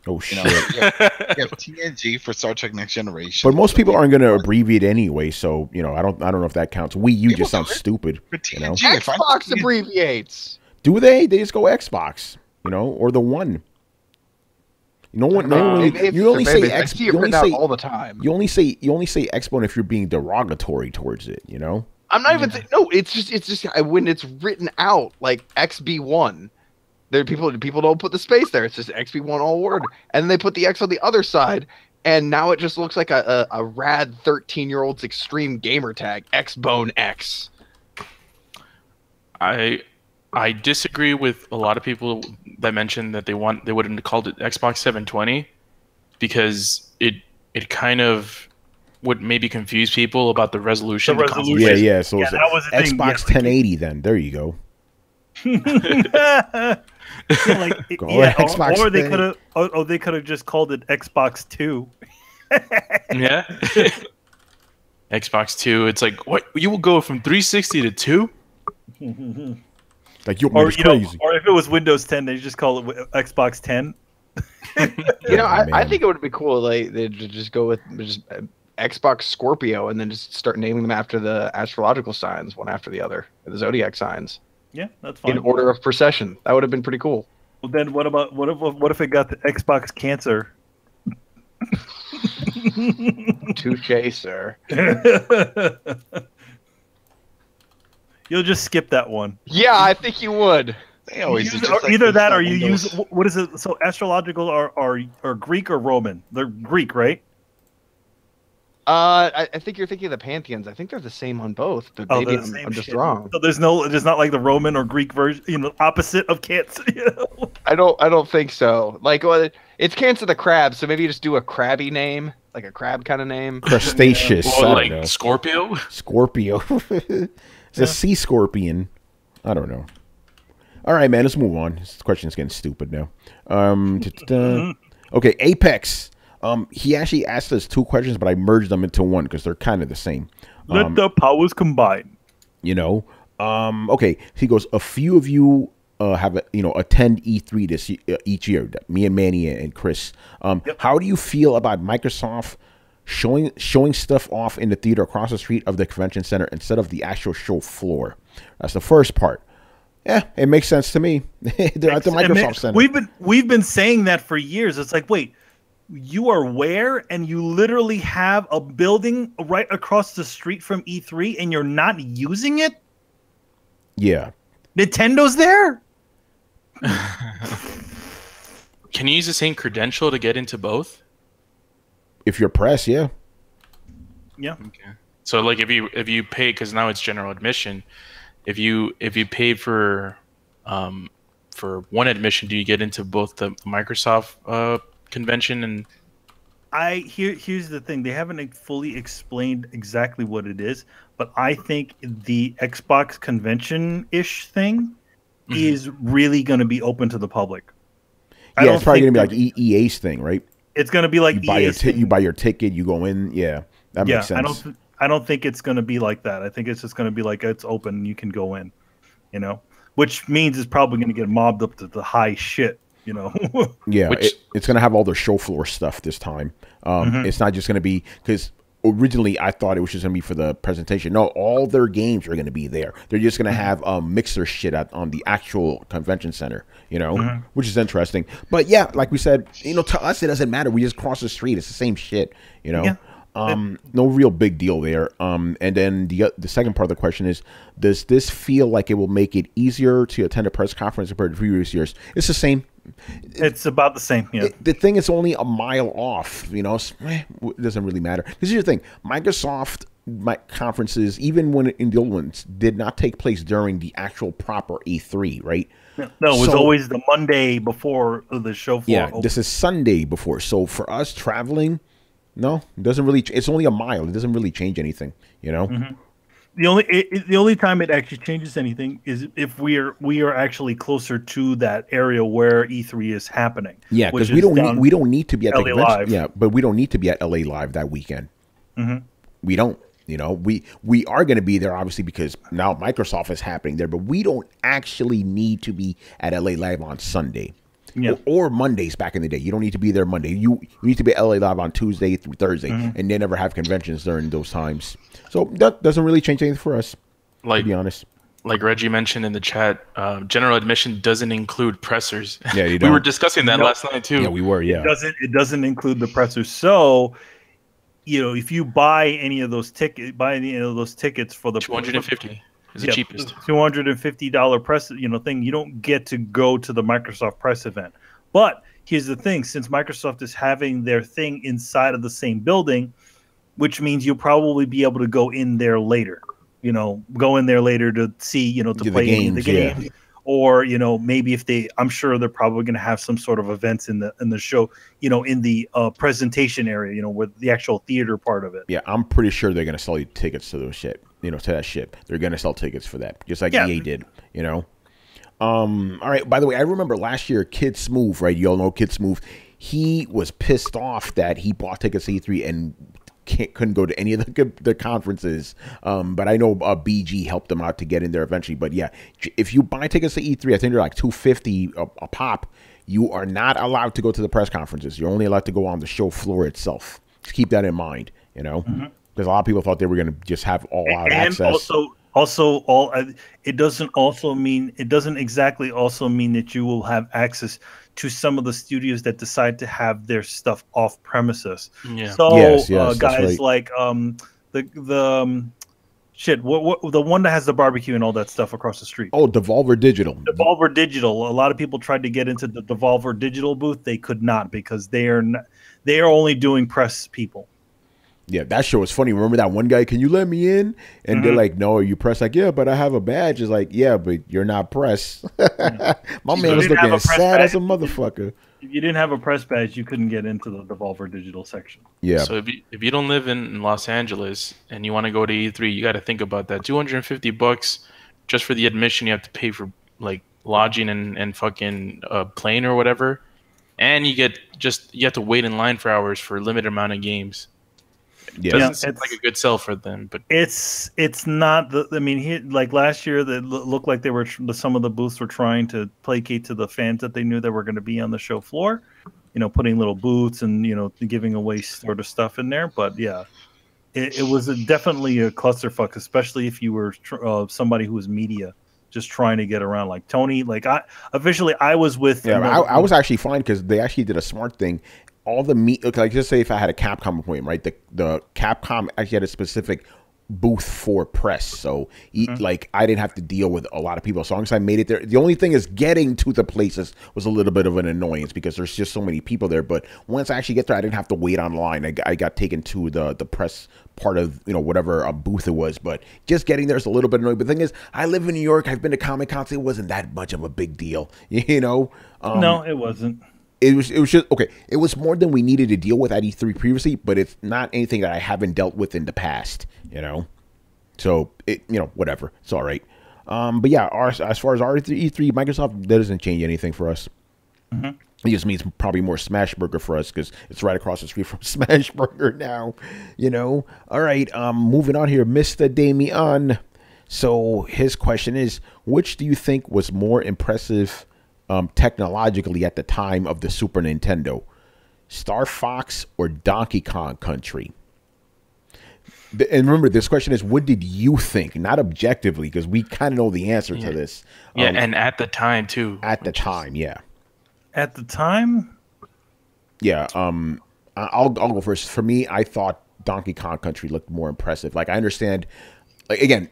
Oh shit! You have TNG for Star Trek Next Generation. But most people aren't going to abbreviate anyway, so you know I don't know if that counts. Wii U just sounds stupid. For TNG, you know? Xbox abbreviates. Do they? They just go Xbox, you know, or the one. You only say I see it written out all the time. You only say Xbone if you're being derogatory towards it. You know. I'm not even saying no. It's just when it's written out like XB1. There people don't put the space there. It's just XB1 all word, and then they put the X on the other side, and now it just looks like a rad 13-year-old's extreme gamer tag Xbone X. I disagree with a lot of people that mentioned that they wouldn't have called it Xbox 720 because it kind of would maybe confuse people about the resolution. Yeah. So it's that was the thing. Xbox 1080 then. There you go. Or they could have just called it Xbox 2. Yeah. Xbox 2. It's like, what? You will go from 360 to 2? Like crazy. Or if it was Windows 10, they just call it Xbox 10. I think it would be cool. Like they just go with Xbox Scorpio and then just start naming them after the astrological signs, one after the other, the zodiac signs. Yeah, that's fine. In order of procession, that would have been pretty cool. Well, then what if it got the Xbox Cancer? Touche, sir. You'll just skip that one. Yeah, I think you would. They always either that or you use what is it? So astrological are Greek or Roman? They're Greek, right? I think you're thinking of the pantheons. I think they're the same on both, but maybe I'm just wrong. So there's not like the Roman or Greek version, opposite of Cancer. I don't think so. Like, well, it's Cancer the crab, so maybe you just do a crabby name, like a crab kind of name. Crustaceous. Well, like Scorpio. Scorpio. It's a sea scorpion. I don't know. All right, man. Let's move on. This question's getting stupid now. Okay, Apex. He actually asked us 2 questions, but I merged them into one because they're kind of the same. Let the powers combine. You know. Okay. He goes. A few of you have attend E3 each year. Me and Manny and Chris. Yep. How do you feel about Microsoft showing stuff off in the theater across the street of the convention center instead of the actual show floor. That's the first part. Yeah, it makes sense to me. They're at the Microsoft Center. We've been saying that for years. It's like, wait, you are where? And you literally have a building right across the street from E3 and you're not using it? Yeah. Nintendo's there? Can you use the same credential to get into both? If you're press, yeah. Yeah. Okay. So like if you pay, because now it's general admission, if you paid for one admission, do you get into both the Microsoft convention and? Here's the thing. They haven't fully explained exactly what it is, but I think the Xbox convention-ish thing is really going to be open to the public. Yeah, it's probably going to be like EA's thing, right? It's going to be like you buy your ticket, you go in. Yeah, that makes sense. I don't think it's going to be like that. I think it's just going to be like it's open, you can go in, which means it's probably going to get mobbed up to the high shit, Yeah, it's going to have all the show floor stuff this time. It's not just going to be because originally I thought it was just going to be for the presentation. No, all their games are going to be there. They're just going to have mixer shit on the actual convention center, which is interesting. But yeah, like we said, to us it doesn't matter. We just cross the street. It's the same shit, Yeah. No real big deal there. And then the second part of the question is, does this feel like it will make it easier to attend a press conference compared to previous years? It's the same. It's about the same. Yeah. The thing is only a mile off. It doesn't really matter. Because here's the thing: Microsoft conferences, even when in the old ones, did not take place during the actual proper E3, right? No, it was always the Monday before the show floor. Yeah, this is Sunday before. So for us traveling, no, it doesn't really. It's only a mile. It doesn't really change anything. The only time it actually changes anything is if we are actually closer to that area where E3 is happening. Yeah, because we don't need to be at the convention. Live. Yeah, but we don't need to be at LA Live that weekend. We don't. We are going to be there obviously because now Microsoft is happening there, but we don't actually need to be at LA Live on Sunday. Yeah. Or Mondays back in the day. You don't need to be there Monday. You need to be at LA Live on Tuesday through Thursday, and they never have conventions during those times. So that doesn't really change anything for us, to be honest. Like Reggie mentioned in the chat, general admission doesn't include pressers. Yeah, you don't. We were discussing that last night too. Yeah, we were. Yeah, it doesn't include the pressers. So, if you buy any of those tickets for the 250. Is the cheapest $250 press thing, you don't get to go to the Microsoft press event. But here's the thing: since Microsoft is having their thing inside of the same building, which means you'll probably be able to go in there later. To see to play the game, yeah. Or maybe I'm sure they're probably going to have some sort of events in the show, in the presentation area, with the actual theater part of it. Yeah, I'm pretty sure they're going to sell you tickets to those shit. To that shit. They're going to sell tickets for that, just like EA did, All right, by the way, I remember last year, Kid Smooth, right? You all know Kid Smooth. He was pissed off that he bought tickets to E3 and couldn't go to any of the conferences. But I know BG helped them out to get in there eventually. But yeah, if you buy tickets to E3, I think they're like $250 a pop. You are not allowed to go to the press conferences. You're only allowed to go on the show floor itself. Just keep that in mind, Because a lot of people thought they were going to just have all-out access. It doesn't exactly also mean that you will have access to some of the studios that decide to have their stuff off premises. Yeah. So yes, guys right. like the one that has the barbecue and all that stuff across the street. Oh, Devolver Digital. Devolver Digital. A lot of people tried to get into the Devolver Digital booth. They could not because they are only doing press people. Yeah, that show was funny. Remember that one guy, can you let me in? And they're like, no, are you press? Like, yeah, but I have a badge. It's like, yeah, but you're not press. My man was looking sad as a motherfucker. If you didn't have a press badge, you couldn't get into the Devolver Digital section. Yeah. So if you don't live in Los Angeles and you want to go to E3, you got to think about that. $250 just for the admission. You have to pay for like lodging and fucking plane or whatever, and you have to wait in line for hours for a limited amount of games. Yeah, doesn't seem like a good sell for them, but it's not. Like last year, that looked like some of the booths were trying to placate to the fans that they knew that were going to be on the show floor. putting little booths and giving away sort of stuff in there. But yeah, it was definitely a clusterfuck, especially if you were somebody who was media, just trying to get around. Like Tony, like I was with. Yeah, I was actually fine because they actually did a smart thing. All the like just say if I had a Capcom appointment, right? The Capcom actually had a specific booth for press, so like I didn't have to deal with a lot of people as long as I made it there. The only thing is getting to the places was a little bit of an annoyance because there's just so many people there, but once I actually get there I didn't have to wait online. I got taken to the press part of whatever booth it was, but just getting there is a little bit annoying. But the thing is, I live in New York, I've been to Comic Con, so it wasn't that much of a big deal. No, it wasn't. It was just okay. It was more than we needed to deal with at E3 previously, but it's not anything that I haven't dealt with in the past, So it, whatever, it's all right. But yeah, as far as our E3, Microsoft, that doesn't change anything for us. It just means probably more Smash Burger for us because it's right across the street from Smash Burger now. All right. Moving on here, Mr. Damian. So his question is, which do you think was more impressive? Technologically at the time of the Super Nintendo, Star Fox or Donkey Kong Country? And remember, this question is, what did you think? Not objectively, because we kind of know the answer to this. Yeah, and at the time, too. At the time, yeah. At the time? Yeah, I'll go first. For me, I thought Donkey Kong Country looked more impressive. Like, I understand, like, again,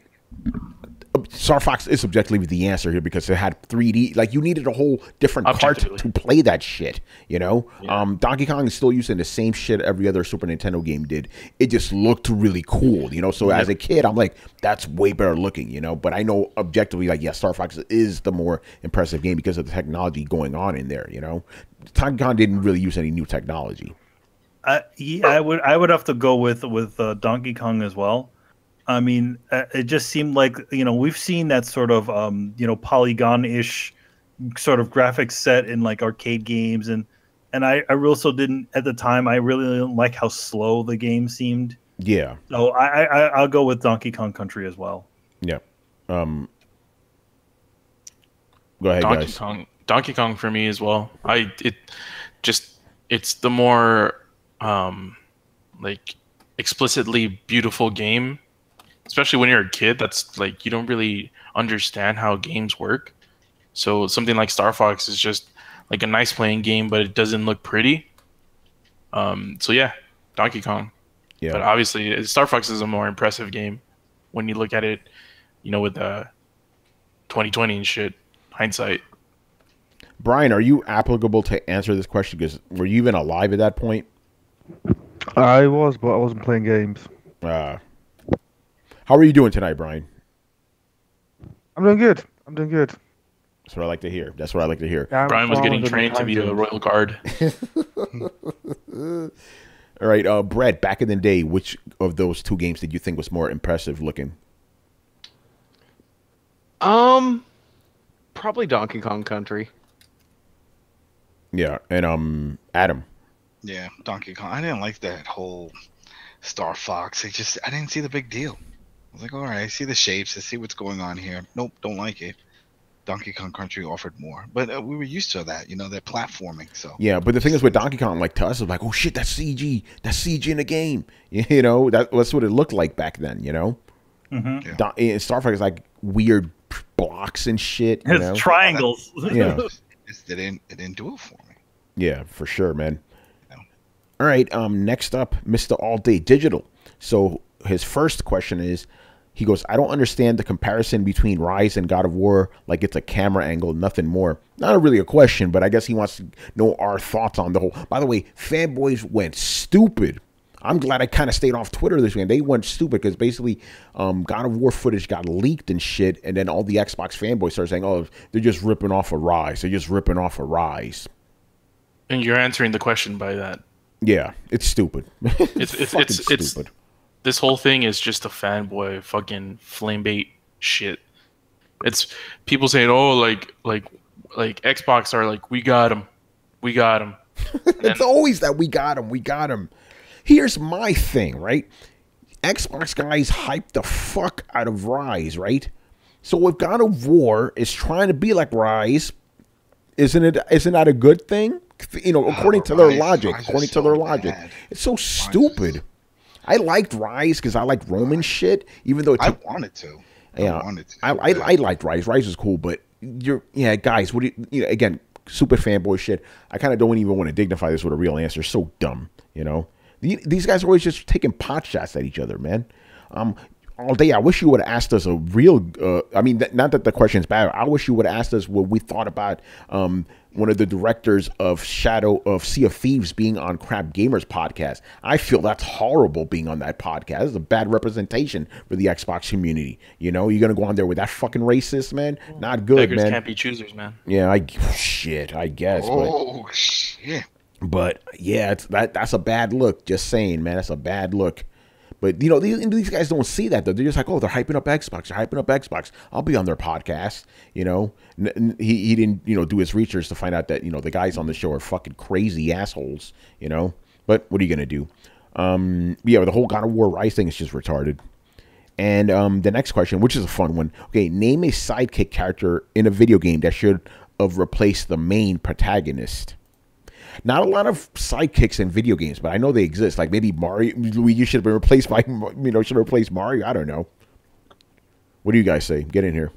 Star Fox is objectively the answer here because it had 3D. Like, you needed a whole different cart to play that shit, Yeah. Donkey Kong is still using the same shit every other Super Nintendo game did. It just looked really cool, So as a kid, I'm like, that's way better looking, But I know objectively, like, yeah, Star Fox is the more impressive game because of the technology going on in there, Donkey Kong didn't really use any new technology. I would have to go with Donkey Kong as well. I mean, it just seemed like, we've seen that sort of, polygon-ish sort of graphics set in like arcade games. And I also didn't, at the time, I really didn't like how slow the game seemed. Yeah. So I'll go with Donkey Kong Country as well. Yeah. Go ahead, guys. Donkey Kong for me as well. It's the more, like, explicitly beautiful game. Especially when you're a kid, that's like you don't really understand how games work. So something like Star Fox is just like a nice playing game, but it doesn't look pretty. So yeah, Donkey Kong. Yeah. But obviously, Star Fox is a more impressive game when you look at it, with 2020 and shit, hindsight. Brian, are you applicable to answer this question? Because were you even alive at that point? I was, but I wasn't playing games. How are you doing tonight, Brian? I'm doing good. That's what I like to hear. Yeah, Brian was getting trained to be a Royal Guard. All right, Brett, back in the day, which of those two games did you think was more impressive looking? Probably Donkey Kong Country. Yeah, and Adam. Yeah, Donkey Kong. I didn't like that whole Star Fox. I didn't see the big deal. I was like, all right, I see the shapes. I see what's going on here. Nope, don't like it. Donkey Kong Country offered more. But we were used to that, that platforming. So yeah, but the thing is with Donkey Kong, like to us, it's like, oh shit, that's CG. That's CG in the game. That's what it looked like back then, Mm-hmm. Yeah. Star Fox is like weird blocks and shit. It's triangles. Yeah. It didn't do it for me. Yeah, for sure, man. All right, next up, Mr. All Day Digital. So his first question is, he goes, I don't understand the comparison between Ryse and God of War, like it's a camera angle, nothing more. Not really a question, but I guess he wants to know our thoughts on the whole. By the way, fanboys went stupid. I'm glad I kind of stayed off Twitter this weekend. They went stupid because basically God of War footage got leaked and shit, and then all the Xbox fanboys started saying, oh, they're just ripping off a Ryse. And you're answering the question by that. Yeah, it's stupid. It's stupid. This whole thing is just a fanboy fucking flame bait shit. It's people saying, "Oh, like Xbox are like, we got him." It's always that we got him. Here's my thing, right? Xbox guys hype the fuck out of Ryse, right? So if God of War is trying to be like Ryse, isn't that a good thing? according to their Ryse- logic. Ryse is According to so their logic, bad. it's so stupid. I liked Ryse because I liked Roman shit, even though it I took, wanted to. yeah, wanted to. I liked Ryse. Ryse is cool, but guys, what do again, super fanboy shit. I kind of don't even want to dignify this with a real answer. So dumb, These guys are always just taking pot shots at each other, man. All day. I wish you would have asked us a real. Not that the question's bad. I wish you would have asked us what we thought about one of the directors of Sea of Thieves being on Crap Gamers podcast. I feel that's horrible being on that podcast. It's a bad representation for the Xbox community. You're gonna go on there with that fucking racist, man. Not good, Beggars man. can't be choosers, man. Yeah, I guess. Oh shit. But yeah, that's a bad look. Just saying, man, that's a bad look. But these guys don't see that though. They're just like, oh, they're hyping up Xbox. They're hyping up Xbox. I'll be on their podcast. He didn't do his research to find out that the guys on the show are fucking crazy assholes. But what are you gonna do? The whole God of War Ryse thing is just retarded. And the next question, which is a fun one. Okay, name a sidekick character in a video game that should have replaced the main protagonist. Not a lot of sidekicks in video games, but I know they exist. Like maybe Mario, Luigi should have been replaced by, should replace Mario. I don't know. What do you guys say? Get in here.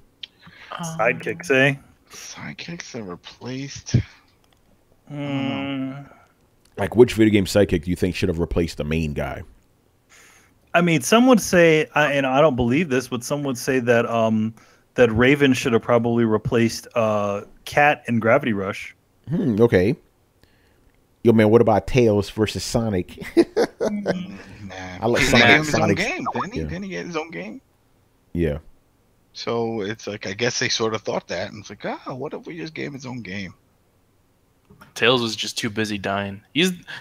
Sidekicks, eh? Sidekicks are replaced. Like which video game sidekick do you think should have replaced the main guy? I mean, some would say, and I don't believe this, but some would say that that Raven should have probably replaced Cat in Gravity Rush. Okay. Yo, man, what about Tails versus Sonic? I like Sonic. Didn't he get his own game? Yeah. So it's like, I guess they sort of thought that, and it's like, what if we just gave him his own game? Tails was just too busy dying.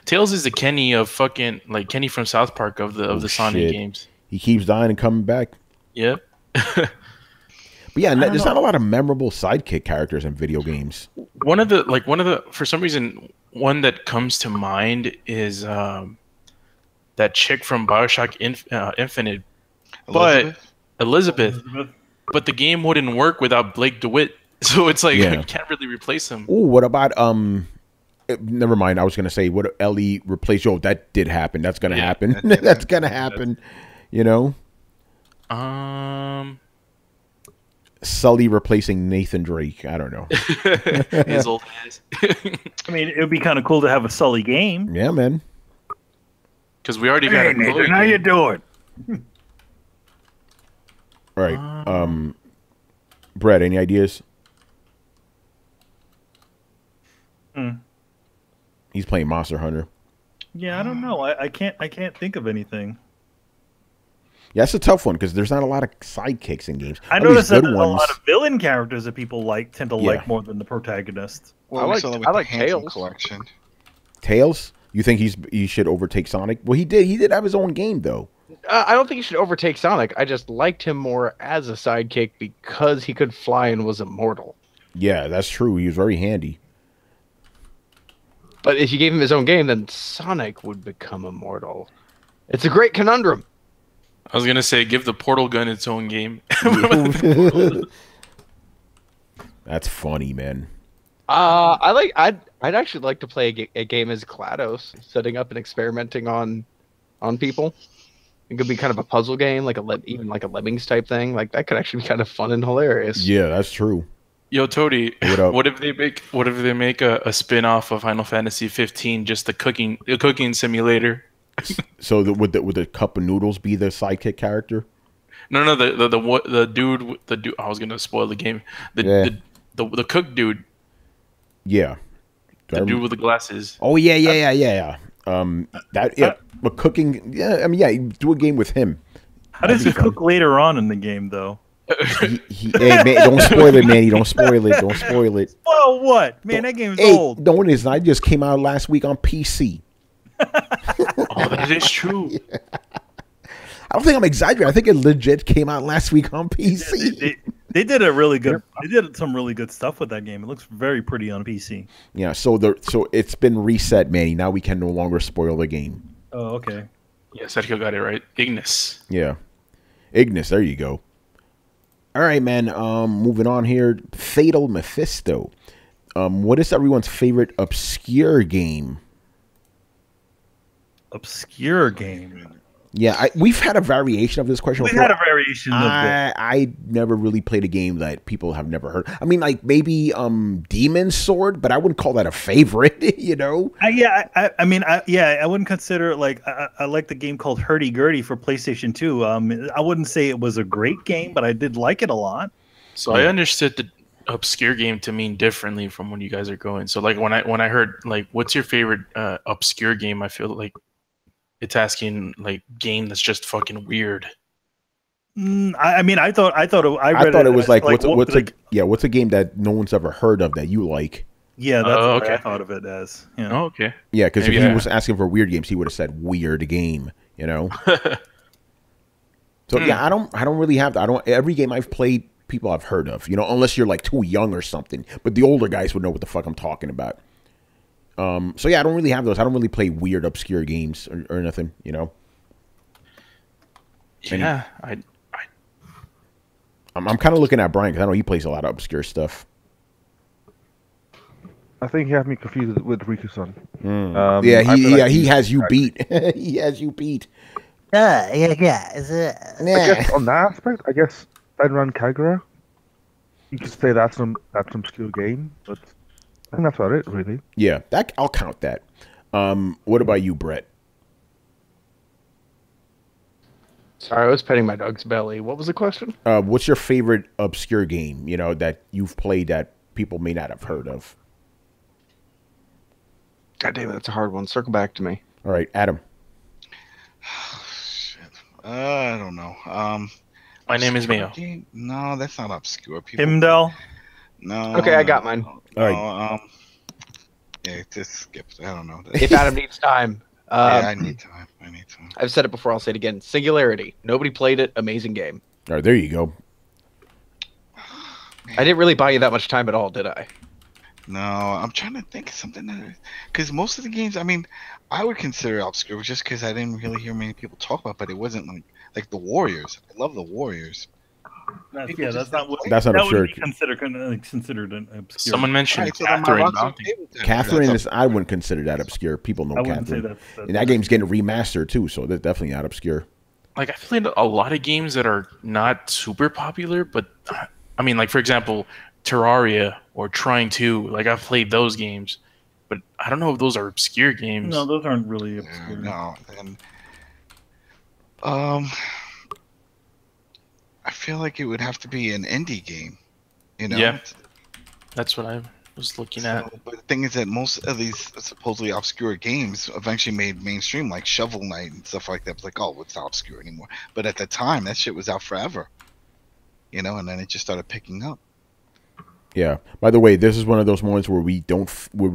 Tails is the Kenny of fucking Kenny from South Park of the Sonic games. He keeps dying and coming back. Yep. But yeah, there's not a lot of memorable sidekick characters in video games. One of the for some reason, one that comes to mind is that chick from BioShock Infinite. Elizabeth. But the game wouldn't work without Blake DeWitt. So it's like you can't really replace him. Oh, what about never mind. I was gonna say what Ellie replaced. Oh, that did happen. That's gonna happen. That's gonna happen. Sully replacing Nathan Drake. I don't know. His old ass. I mean, it would be kind of cool to have a Sully game. Yeah, man. Because we already got. Nathan, how you doing? All right. Brett, any ideas? He's playing Monster Hunter. Yeah, I don't know. I can't think of anything. Yeah, that's a tough one because there's not a lot of sidekicks in games. I noticed that there's a lot of villain characters that people tend to like more than the protagonist. Well, I like Tails collection. Tails? You think he should overtake Sonic? Well, he did. He did have his own game though. I don't think he should overtake Sonic. I just liked him more as a sidekick because he could fly and was immortal. Yeah, that's true. He was very handy. But if you gave him his own game, then Sonic would become immortal. It's a great conundrum. I was gonna say, give the portal gun its own game. That's funny, man. I'd actually like to play a game as GLaDOS, setting up and experimenting on people. It could be kind of a puzzle game, even like a Lemmings type thing. Like that could actually be kind of fun and hilarious. Yeah, that's true. Yo, Toady, what if they make a spin-off of Final Fantasy 15, just the cooking simulator? So would the cup of noodles be the sidekick character? No, the dude. I was gonna spoil the game. The cook dude. Yeah. The dude with the glasses. Oh yeah. But cooking. Yeah, I mean, yeah. Do a game with him. How does he cook later on in the game, though? Hey, man, don't spoil it, man. You don't spoil it. Don't spoil it. Oh, what? Man, that game is old. No, it isn't. I just came out last week on PC. Oh, that is true. Yeah. I don't think I'm exaggerating. I think it legit came out last week on PC. They did a really good. They did some really good stuff with that game. It looks very pretty on PC. Yeah. So it's been reset, Manny. Now we can no longer spoil the game. Oh, okay. Yeah, Sergio got it right. Ignis. Yeah, Ignis. There you go. All right, man. Moving on here. Fatal Mephisto. What is everyone's favorite obscure game? Obscure game. Yeah, we've had a variation of this question. We've before. had a variation of it. I never really played a game that people have never heard. I mean, like maybe Demon's Sword, but I wouldn't call that a favorite. You know? I wouldn't consider it like I like the game called Hurdy Gurdy for PlayStation 2. I wouldn't say it was a great game, but I did like it a lot. So I understood the obscure game to mean differently from when you guys are going. So like when I heard like what's your favorite obscure game, I feel like it's asking like game that's just fucking weird. I thought it was like what's a game that no one's ever heard of that you like? Yeah, that's what I thought of it as. Yeah. Oh, okay. Yeah, because if he was asking for weird games, he would have said weird game. You know. So yeah, I don't really have that. Every game I've played, people I've heard of. You know, unless you're like too young or something. But the older guys would know what the fuck I'm talking about. So yeah, I don't really have those. I don't really play weird, obscure games or nothing, you know. Yeah, I'm kind of looking at Brian because I know he plays a lot of obscure stuff. I think you have me confused with Riku-san. He has you beat. He has you beat. I guess on that aspect, I guess Benran Kagura, you could say that's an obscure game, but I think that's about it, really. Yeah, I'll count that. What about you, Brett? Sorry, I was petting my dog's belly. What was the question? What's your favorite obscure game, you know, that you've played that people may not have heard of? God damn it, that's a hard one. Circle back to me. All right, Adam. Shit. I don't know. My name is Mayo. Game? No, that's not obscure. People. Himdall? No. Okay, I got mine. No, All right. Yeah, just skip. I don't know. If Adam needs time. Yeah, I need time. I've said it before, I'll say it again. Singularity. Nobody played it. Amazing game. All right, there you go. I didn't really buy you that much time at all, did I? No, I'm trying to think of something that, because most of the games, I mean, I would consider obscure just because I didn't really hear many people talk about, but it wasn't like the Warriors. I love the Warriors. That's not obscure. Would be considered an obscure. Someone mentioned Right, so Catherine. Catherine is, I wouldn't consider that obscure. People know I wouldn't say Catherine. that's And that game's getting remastered too, so that's definitely not obscure. Like I've played a lot of games that are not super popular, but I mean, like for example, Terraria or Trying to. Like I've played those games, but I don't know if those are obscure games. No, those aren't really obscure. No, and I feel like it would have to be an indie game, you know? Yeah, that's what I was looking at. But the thing is that most of these supposedly obscure games eventually made mainstream, like Shovel Knight and stuff like that. It's like, oh, it's not obscure anymore. But at the time, that shit was out forever, you know? And then it just started picking up. Yeah. By the way, this is one of those moments where we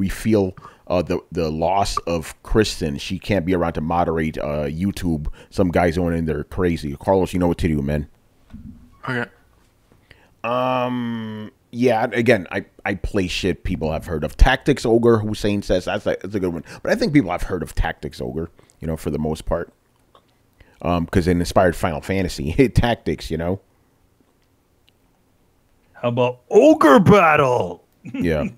feel the loss of Kristen. She can't be around to moderate YouTube. Some guys going in there crazy. Carlos, you know what to do, man. Okay. Yeah, again, I play shit people have heard of. Tactics Ogre, Hussein says that's a good one. But I think people have heard of Tactics Ogre, you know, for the most part. Because it inspired Final Fantasy. Tactics, you know. How about Ogre Battle? Yeah.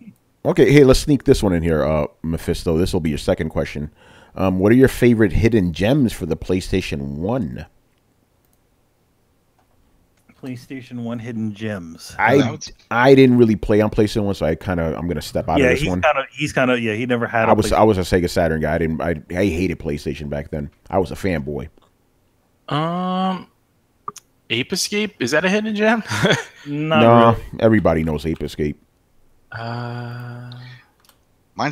Okay, hey, let's sneak this one in here, Mephisto. This will be your second question. What are your favorite hidden gems for the PlayStation 1? PlayStation 1 hidden gems. I didn't really play on PlayStation 1, so I'm going to step out of this one. He never had I was a Sega Saturn guy. I hated PlayStation back then. I was a fanboy. Ape Escape? Is that a hidden gem? No, really. Everybody knows Ape Escape. Mine's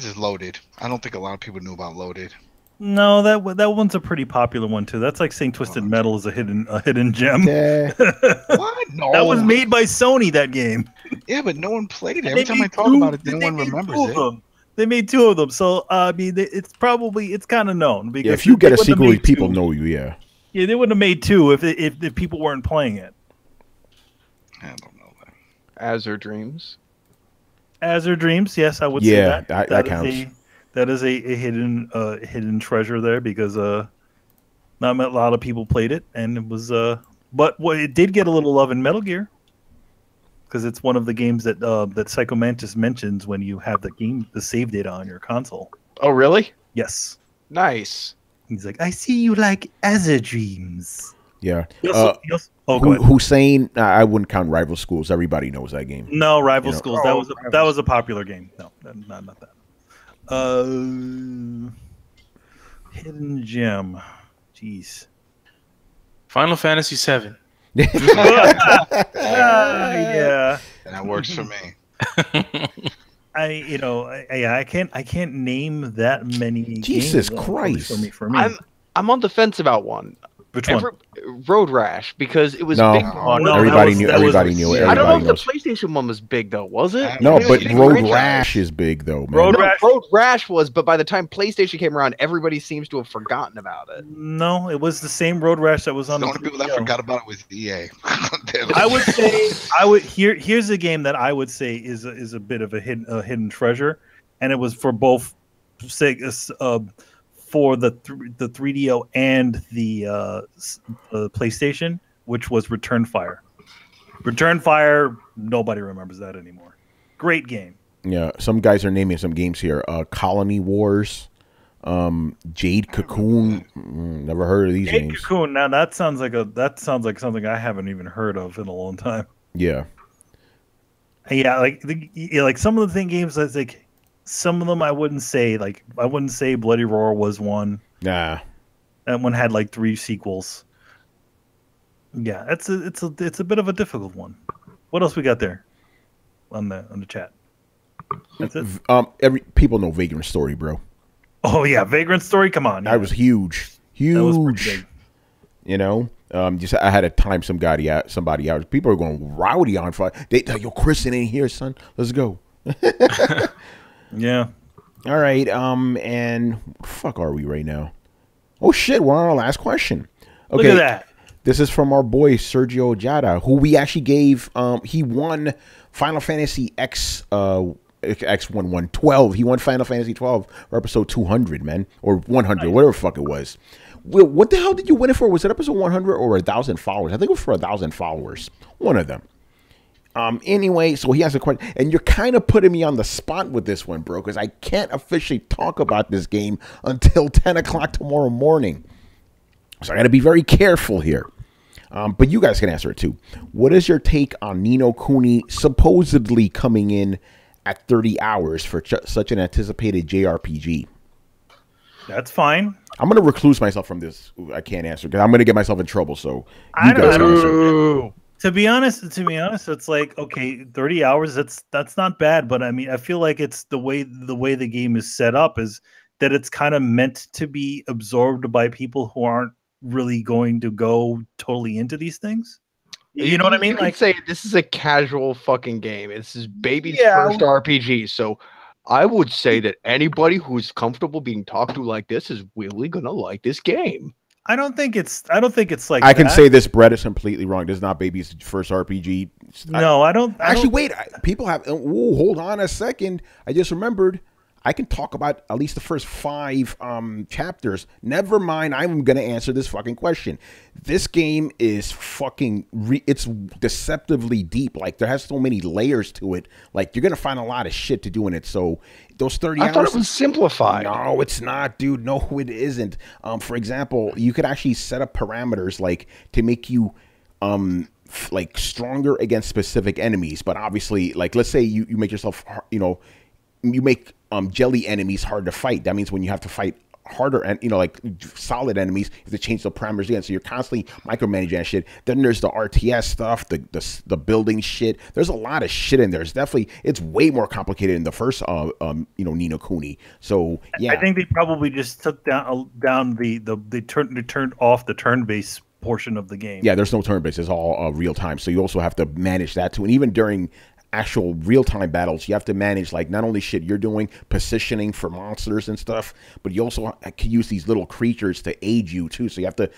is Loaded. I don't think a lot of people knew about Loaded. No, that one's a pretty popular one too. That's like saying Twisted Metal is a hidden gem. Yeah. What? No. That was made by Sony. That game. Yeah, but no one played it. Every time I talk about it, no one remembers it. They made two of them, so I mean, it's kind of known. Because if you get a sequel, people know you. Yeah. Yeah, they wouldn't have made two if people weren't playing it. I don't know that. Azure Dreams. Azure Dreams, yes, I would say that. That counts. That is a hidden treasure there because not a lot of people played it, and it was but it did get a little love in Metal Gear. because it's one of the games that that Psycho Mantis mentions when you have the save data on your console. Oh, really? Yes. Nice. He's like, I see you like Azure Dreams. Yeah. Hussein, I wouldn't count Rival Schools. Everybody knows that game. No, Rival Schools. That was a popular game. No, not that. Hidden Gem. Jeez. Final Fantasy VII. Yeah. And that works for me. I can't name that many. Jesus games Christ! For me. I'm on the fence about one. Which one? Road Rash, because it was no. big. No, everybody knew. Everybody knew. I don't know if knows. the PlayStation one was big though. Was it? No, but Road Rash is big though, man. Road Rash was, but by the time PlayStation came around, everybody seems to have forgotten about it. No, it was the same Road Rash that was on the only people that forgot about it was EA. I would say here's a game that I would say is a bit of a hidden treasure, and it was for both for the 3DO and the PlayStation, which was Return Fire. Return Fire, nobody remembers that anymore. Great game. Yeah, some guys are naming some games here. Colony Wars, Jade Cocoon. Never heard of these Jade names. Cocoon. Now that sounds like something I haven't even heard of in a long time. Yeah. Yeah, like some of the games that's like. Some of them I wouldn't say Bloody Roar was one. Nah. That one had like 3 sequels. Yeah, it's a bit of a difficult one. What else we got there on the chat? That's it. People know Vagrant Story, bro. Oh yeah, Vagrant Story. Come on, that was huge. That was pretty big. You know, just I had to time somebody out. People are going rowdy on fire. Yo, Kristen ain't here, son. Let's go. Yeah. All right. And where the fuck are we right now? Oh shit, we're on our last question. Okay. Look at that. This is from our boy Sergio Jada, who we actually gave. He won Final Fantasy X1112. He won Final Fantasy 12 for episode 200, man, or 100, whatever the fuck it was. Well, what the hell did you win it for? Was it episode 100 or 1,000 followers? I think it was for 1,000 followers. One of them. Anyway, so he has a question, and you're kind of putting me on the spot with this one, bro, because I can't officially talk about this game until 10 o'clock tomorrow morning. So I got to be very careful here. But you guys can answer it too. What is your take on Ni no Kuni supposedly coming in at 30 hours for such an anticipated JRPG? That's fine. I'm going to recluse myself from this. I can't answer because I'm going to get myself in trouble. So you guys can answer. To be honest, it's like, okay, 30 hours. That's not bad, but I mean, I feel like it's the way the game is set up is that it's kind of meant to be absorbed by people who aren't really going to go totally into these things. You know what I mean? Like, say this is a casual fucking game. This is baby's first RPG, so I would say that anybody who's comfortable being talked to like this is really gonna like this game. I don't think it's like I can say this. Brett is completely wrong. This is not baby's first RPG. No, I don't. Wait. People have. Oh, hold on a second. I just remembered. I can talk about at least the first 5 chapters. Never mind. I'm gonna answer this fucking question. This game is fucking. It's deceptively deep. Like there has so many layers to it. Like you're gonna find a lot of shit to do in it. So those 30 hours. I thought it was simplified. No, it's not, dude. No, it isn't. For example, you could actually set up parameters like to make you like stronger against specific enemies. But obviously, like let's say you make yourself, you make jelly enemies hard to fight. That means when you have to fight harder and like solid enemies, you have to change the parameters again. So you're constantly micromanaging that shit. Then there's the RTS stuff, the building shit. There's a lot of shit in there. It's way more complicated than the first Ni no Kuni. So yeah, I think they probably just took down they turned off the turn-based portion of the game. Yeah, there's no turn-based. It's all real time. So you also have to manage that too. And even during actual real-time battles, you have to manage like not only shit you're doing, positioning for monsters and stuff, but you also can use these little creatures to aid you too. So you have to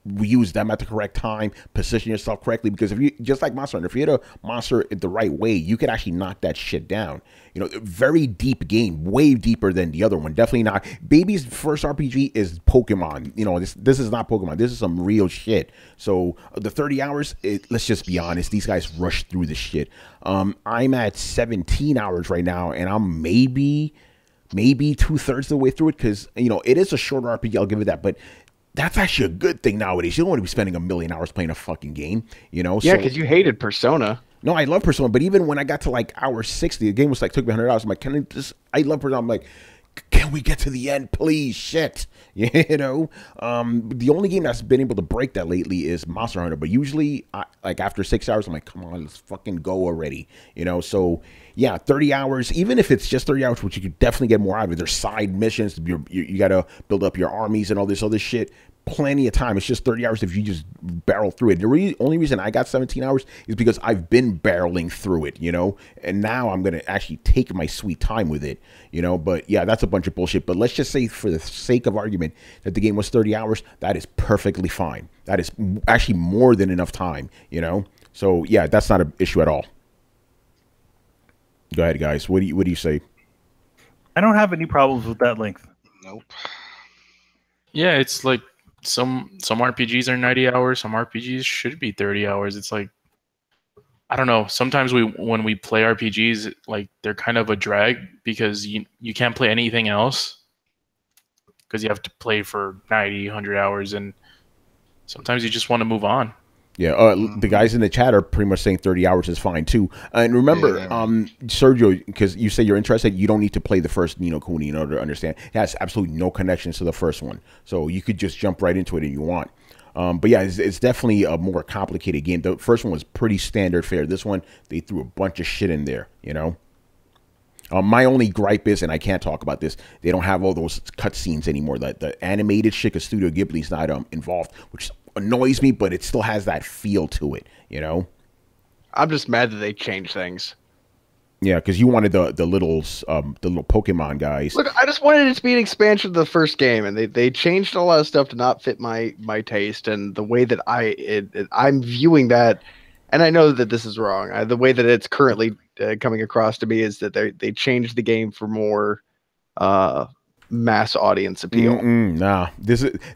use them at the correct time, position yourself correctly, because if you, just like Monster Hunter, if you hit a monster the right way, you could actually knock that shit down. You know, very deep game, way deeper than the other one. Definitely not. Baby's first RPG is Pokemon. You know, this is not Pokemon. This is some real shit. So the 30 hours, let's just be honest, these guys rushed through this shit. I'm at 17 hours right now, and I'm maybe 2/3 of the way through it, because, you know, it is a shorter RPG, I'll give it that, but that's actually a good thing nowadays. You don't want to be spending 1,000,000 hours playing a fucking game, you know? Yeah, because you hated Persona. No, I love Persona, but even when I got to like hour 60, the game was like, took me 100 hours. I'm like, I love Persona. I'm like, can we get to the end, please? Shit. You know? The only game that's been able to break that lately is Monster Hunter, but usually, like after 6 hours, I'm like, come on, let's fucking go already. You know? So, yeah, 30 hours, even if it's just 30 hours, which you could definitely get more out of it. There's side missions. You got to build up your armies and all this other shit. Plenty of time. It's just 30 hours if you just barrel through it. The only reason I got 17 hours is because I've been barreling through it, you know, and now I'm going to actually take my sweet time with it, you know. But yeah, that's a bunch of bullshit. But let's just say, for the sake of argument, that the game was 30 hours. That is perfectly fine. That is actually more than enough time, you know. So yeah, that's not an issue at all. Go ahead, guys. What do you say? I don't have any problems with that length. Nope. Yeah, it's like some RPGs are 90 hours, some RPGs should be 30 hours. It's like, I don't know. Sometimes when we play RPGs, like, they're kind of a drag because you can't play anything else because you have to play for 90, 100 hours, and sometimes you just want to move on. Yeah, the guys in the chat are pretty much saying 30 hours is fine too. And remember, Sergio, because you say you're interested, you don't need to play the first Ni no Kuni in order to understand. It has absolutely no connections to the first one, so you could just jump right into it if you want. But yeah, it's definitely a more complicated game. The first one was pretty standard fare. This one, they threw a bunch of shit in there, you know. My only gripe is, and I can't talk about this, they don't have all those cutscenes anymore. The animated shit, because Studio Ghibli's not involved, which annoys me, but it still has that feel to it, you know. I'm just mad that they changed things. Yeah, because you wanted the little Pokemon guys. Look, I just wanted it to be an expansion of the first game, and they changed a lot of stuff to not fit my taste and the way that I'm viewing that. And I know that this is wrong. The way that it's currently coming across to me is that they changed the game for more mass audience appeal. Nah,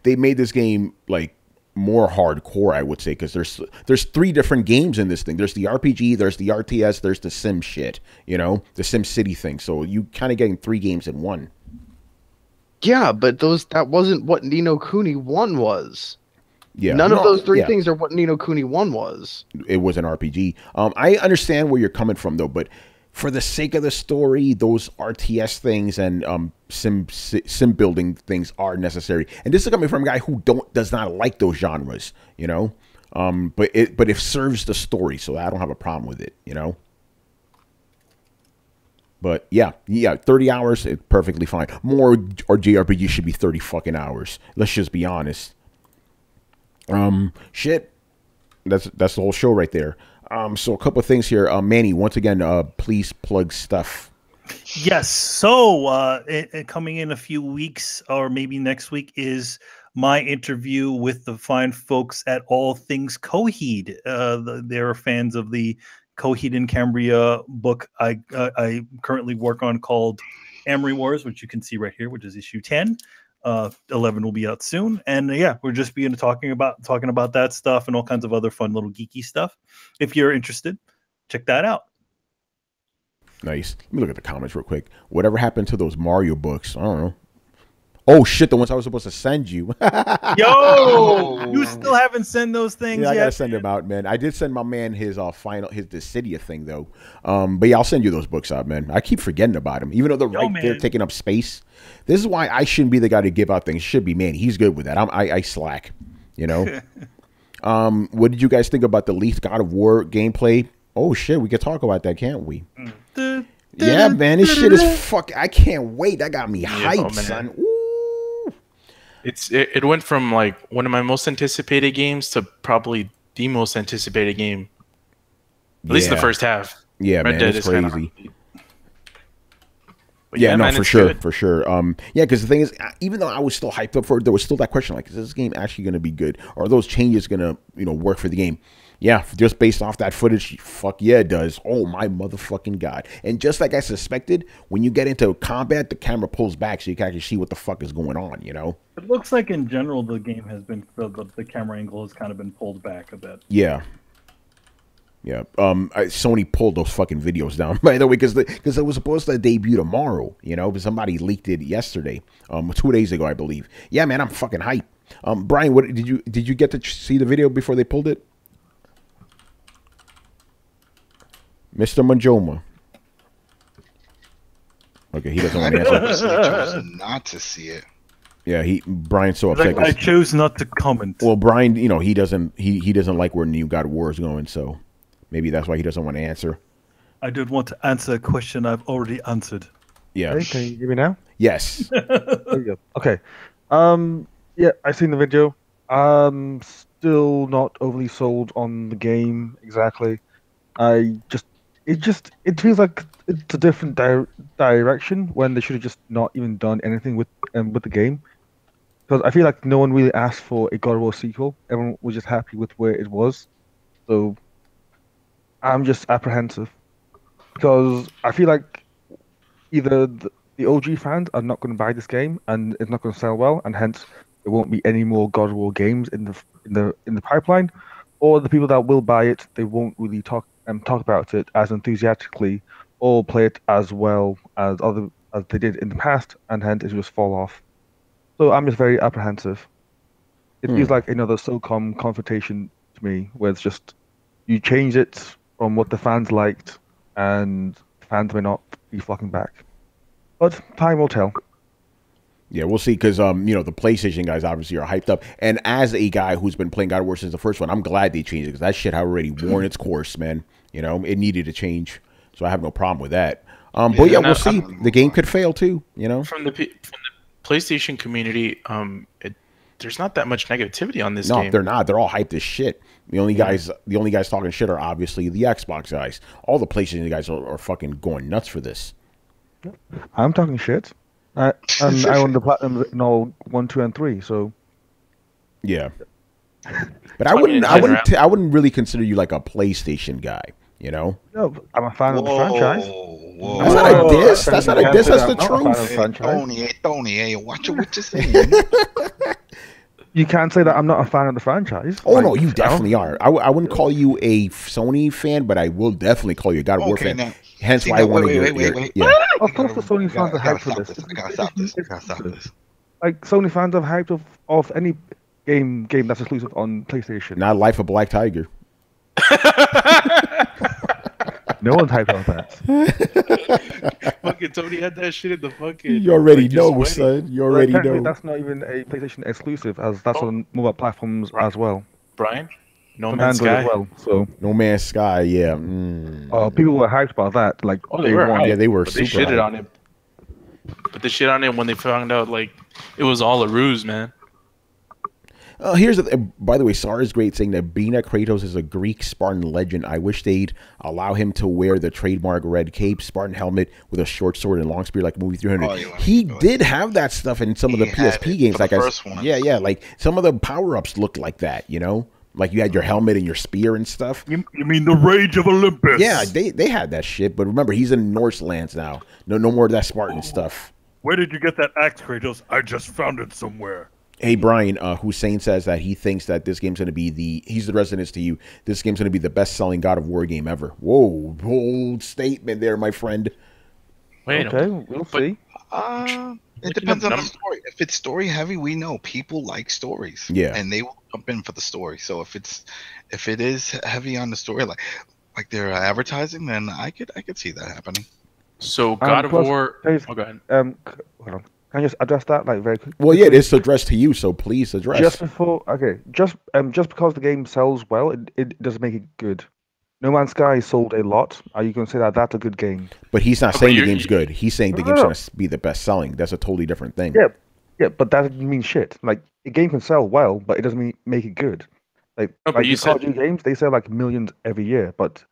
they made this game like more hardcore, I would say, because there's 3 different games in this thing. There's the RPG, there's the RTS, there's the Sim shit, you know, the Sim City thing. So you kind of getting 3 games in one. Yeah, but that wasn't what Ni no Kuni 1 was. Yeah, none of those 3 things are what Ni no Kuni 1 was. It was an RPG. I understand where you're coming from though, but for the sake of the story, those RTS things and sim building things are necessary. And this is coming from a guy who does not like those genres, you know. But it serves the story, so I don't have a problem with it, you know. But yeah, 30 hours, it's perfectly fine. More JRPG should be 30 fucking hours. Let's just be honest. Shit. That's the whole show right there. So a couple of things here. Manny, once again, please plug stuff. Yes. So coming in a few weeks, or maybe next week, is my interview with the fine folks at All Things Coheed. They're fans of the Coheed and Cambria book I currently work on, called Amory Wars, which you can see right here, which is issue 10. 11 will be out soon, and yeah, we're just talking about that stuff and all kinds of other fun little geeky stuff. If you're interested, check that out. Nice. Let me look at the comments real quick. Whatever happened to those Mario books? I don't know. Oh shit, the ones I was supposed to send you. Yo, you still haven't sent those things yet? I gotta send them out, man. I did send my man his Dissidia thing though. But yeah, I'll send you those books out, man. I keep forgetting about them, even though they're taking up space. This is why I shouldn't be the guy to give out things. It should be Manny. He's good with that. I slack, you know. What did you guys think about the leaked God of War gameplay? Oh shit, we could talk about that, can't we? Yeah, man, this shit is fuck. I can't wait. That got me hyped, son. Ooh. It went from like one of my most anticipated games to probably the most anticipated game. At least the first half. Yeah, Red Dead, man, it's crazy. But yeah, no, man, for it's sure, good. for sure. Yeah, because the thing is, even though I was still hyped up for it, there was still that question, like, is this game actually going to be good? Or are those changes going to, work for the game? Yeah, just based off that footage, fuck yeah, it does. Oh my motherfucking god! And just like I suspected, when you get into combat, the camera pulls back so you can actually see what the fuck is going on. It looks like in general the game has been the camera angle has kind of been pulled back a bit. Yeah. Yeah. Sony pulled those fucking videos down, by the way, because it was supposed to debut tomorrow. But somebody leaked it yesterday, 2 days ago, I believe. Yeah, man, I'm fucking hyped. Brian, what did you get to see the video before they pulled it? Mr. Manjoma. Okay, he doesn't want to answer. I chose not to see it. Yeah, Brian's so upset. I chose not to comment. Well, Brian, he doesn't like where New God of War is going, so maybe that's why he doesn't want to answer. I don't want to answer a question I've already answered. Yeah. Hey, can you hear me now? Yes. There you go. Okay. Yeah, I've seen the video. Still not overly sold on the game exactly. It feels like it's a different direction when they should have just not even done anything with the game. Because I feel like no one really asked for a God of War sequel. Everyone was just happy with where it was. So I'm just apprehensive because I feel like either the OG fans are not going to buy this game and it's not going to sell well, and hence there won't be any more God of War games in the pipeline, or the people that will buy it, they won't really talk about it as enthusiastically or play it as well as they did in the past, and hence it will just fall off. So I'm just very apprehensive. It feels like another SOCOM confrontation to me, where it's just you change it from what the fans liked, and fans may not be flocking back. But time will tell. Yeah, we'll see, because the PlayStation guys obviously are hyped up. And as a guy who's been playing God of War since the first one, I'm glad they changed it, because that shit had already worn its course, man. It needed to change, so I have no problem with that. But yeah, we'll see. The game could fail too, From the PlayStation community, there's not that much negativity on this game. No, they're not. They're all hyped as shit. The only guys talking shit are obviously the Xbox guys. All the PlayStation guys are fucking going nuts for this. I'm talking shit. I own the platinum in all 1, 2, and 3. So yeah, but I wouldn't really consider you like a PlayStation guy. No, I'm a fan of the franchise. Whoa. That's not a diss. That's not a diss. That's the truth. Tony, watch what you're saying. You can't say that I'm not a fan of the franchise. Oh, no, you definitely are. I wouldn't call you a Sony fan, but I will definitely call you a God of War fan. Now, hence why I want to wait. Yeah. Of course, the Sony fans are hyped for this. I gotta stop this. Like, Sony fans are hyped of any game that's exclusive on PlayStation. Not Life of Black Tiger. No one's hyped on that. Fucking Tony had that shit in the fucking. You already know, son. You already know. That's not even a PlayStation exclusive, as that's on mobile platforms as well. Brian, No Man's Sky as well. So No Man's Sky, yeah. People were hyped about that. Like, they were hyped. Yeah, they were. But super they shitted hyped on it. But they shit on it when they found out like it was all a ruse, man. By the way, Sarah's great, saying that being that Kratos is a Greek Spartan legend, I wish they'd allow him to wear the trademark red cape, Spartan helmet with a short sword and long spear like movie 300. He did have that stuff in some of the PSP games, like yeah, like some of the power-ups looked like that, like you had your helmet and your spear and stuff. You mean the Rage of Olympus? Yeah, they had that shit, but remember, he's in Norse lands now. No more of that Spartan stuff. Where did you get that axe, Kratos? I just found it somewhere. Hey, Brian, Hussein says that he thinks that this game's going to be he's the residence to you. This game's going to be the best-selling God of War game ever. Whoa, bold statement there, my friend. Wait, okay, we'll see. It depends on the story. If it's story heavy, we know people like stories. Yeah. And they will jump in for the story. So if it is heavy on the story, like they're advertising, then I could see that happening. So God of War. Go ahead. Hold on. Can I just address that very quickly? Well, yeah, it's addressed to you, so please address. Just because the game sells well, it doesn't make it good. No Man's Sky sold a lot. Are you going to say that that's a good game? But he's not saying the game's good. He's saying the game's going to be the best selling. That's a totally different thing. Yeah, but that doesn't mean shit. Like, a game can sell well, but it doesn't make it good. Like you Call of Duty games, they sell like millions every year. But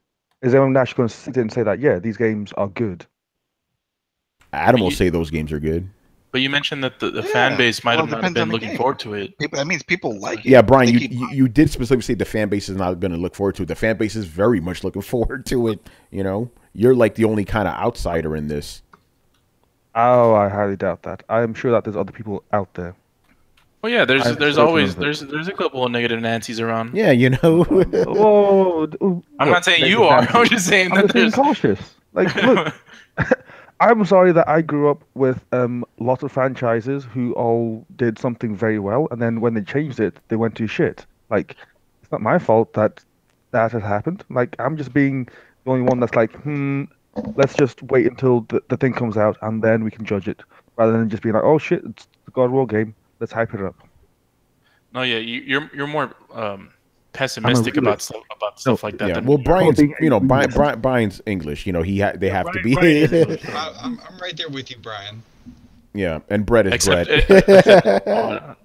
is anyone actually going to sit there and say that, yeah, these games are good? Adam will say those games are good. But you mentioned that the fan base might have not been looking forward to it. That means people like it. Yeah, Brian, you did specifically say the fan base is not going to look forward to it. The fan base is very much looking forward to it. You know, you're like the only kind of outsider in this. Oh, I highly doubt that. I'm sure that there's other people out there. Well, yeah, there's always there's a couple of negative Nancy's around. Yeah, you know. Whoa, I'm not saying you are. I'm just saying that there's cautious. Like, look. I'm sorry that I grew up with lots of franchises who all did something very well, and then when they changed it, they went to shit. Like, it's not my fault that has happened. Like, I'm just being the only one that's like, let's just wait until the thing comes out, and then we can judge it, rather than just being like, oh shit, it's the God of War game, let's hype it up. No, yeah, you're more pessimistic about stuff like that. Yeah, well, Brian's Brian's English. You know, they have to be. I'm right there with you, Brian. Yeah, and Brett is Brett. Go ahead.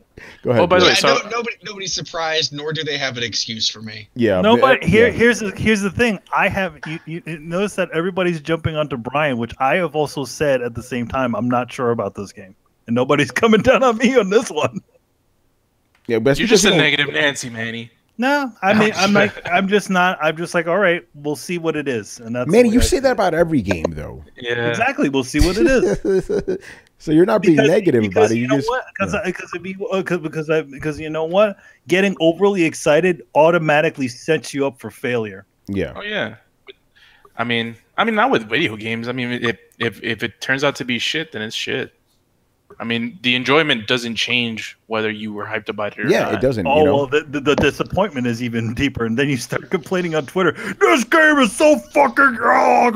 Oh, by the way, so nobody's surprised, nor do they have an excuse for me. Yeah. No, but here's the thing. I have you notice that everybody's jumping onto Brian, which I have also said at the same time. I'm not sure about this game, and nobody's coming down on me on this one. Yeah, but you're just a negative Nancy, Manny. No, I mean, I'm just like, all right, we'll see what it is, and that's. Manny, you say that about every game, though. Yeah, exactly. We'll see what it is. So you're not being negative about it. You know what? Because you know what? Getting overly excited automatically sets you up for failure. Yeah. Oh yeah. I mean, not with video games. I mean, if it turns out to be shit, then it's shit. I mean, the enjoyment doesn't change whether you were hyped about it or not. Yeah, it doesn't. Oh, well, the disappointment is even deeper. And then you start complaining on Twitter, this game is so fucking wrong.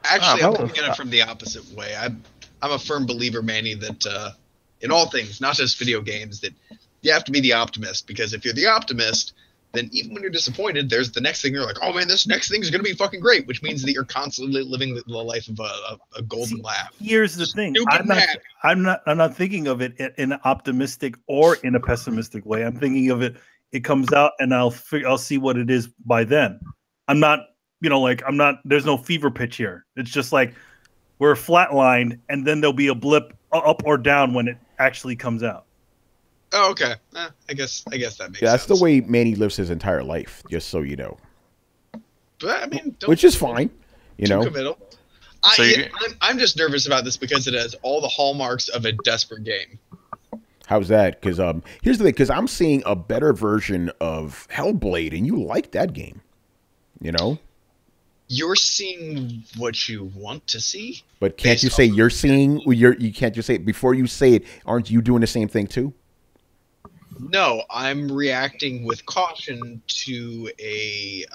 Actually, I'm looking at it from the opposite way. I'm a firm believer, Manny, that in all things, not just video games, that you have to be the optimist. Because if you're the optimist, then even when you're disappointed, there's the next thing. You're like, oh man, this next thing is going to be fucking great, which means that you're constantly living the life of a golden laugh. Here's the thing: I'm not thinking of it in an optimistic or in a pessimistic way. I'm thinking of it. It comes out, and I'll see what it is by then. I'm not, I'm not. There's no fever pitch here. It's just like we're flatlined, and then there'll be a blip up or down when it actually comes out. Oh, okay. I guess that makes sense. Yeah, that's the way Manny lives his entire life, just so you know. But I mean, which is fine, committal. I'm just nervous about this because it has all the hallmarks of a desperate game. How's that? Because here's the thing. Because I'm seeing a better version of Hellblade, and you like that game, You're seeing what you want to see. But can't you say you're seeing? You can't just say it before you say it. Aren't you doing the same thing too? No, I'm reacting with caution to a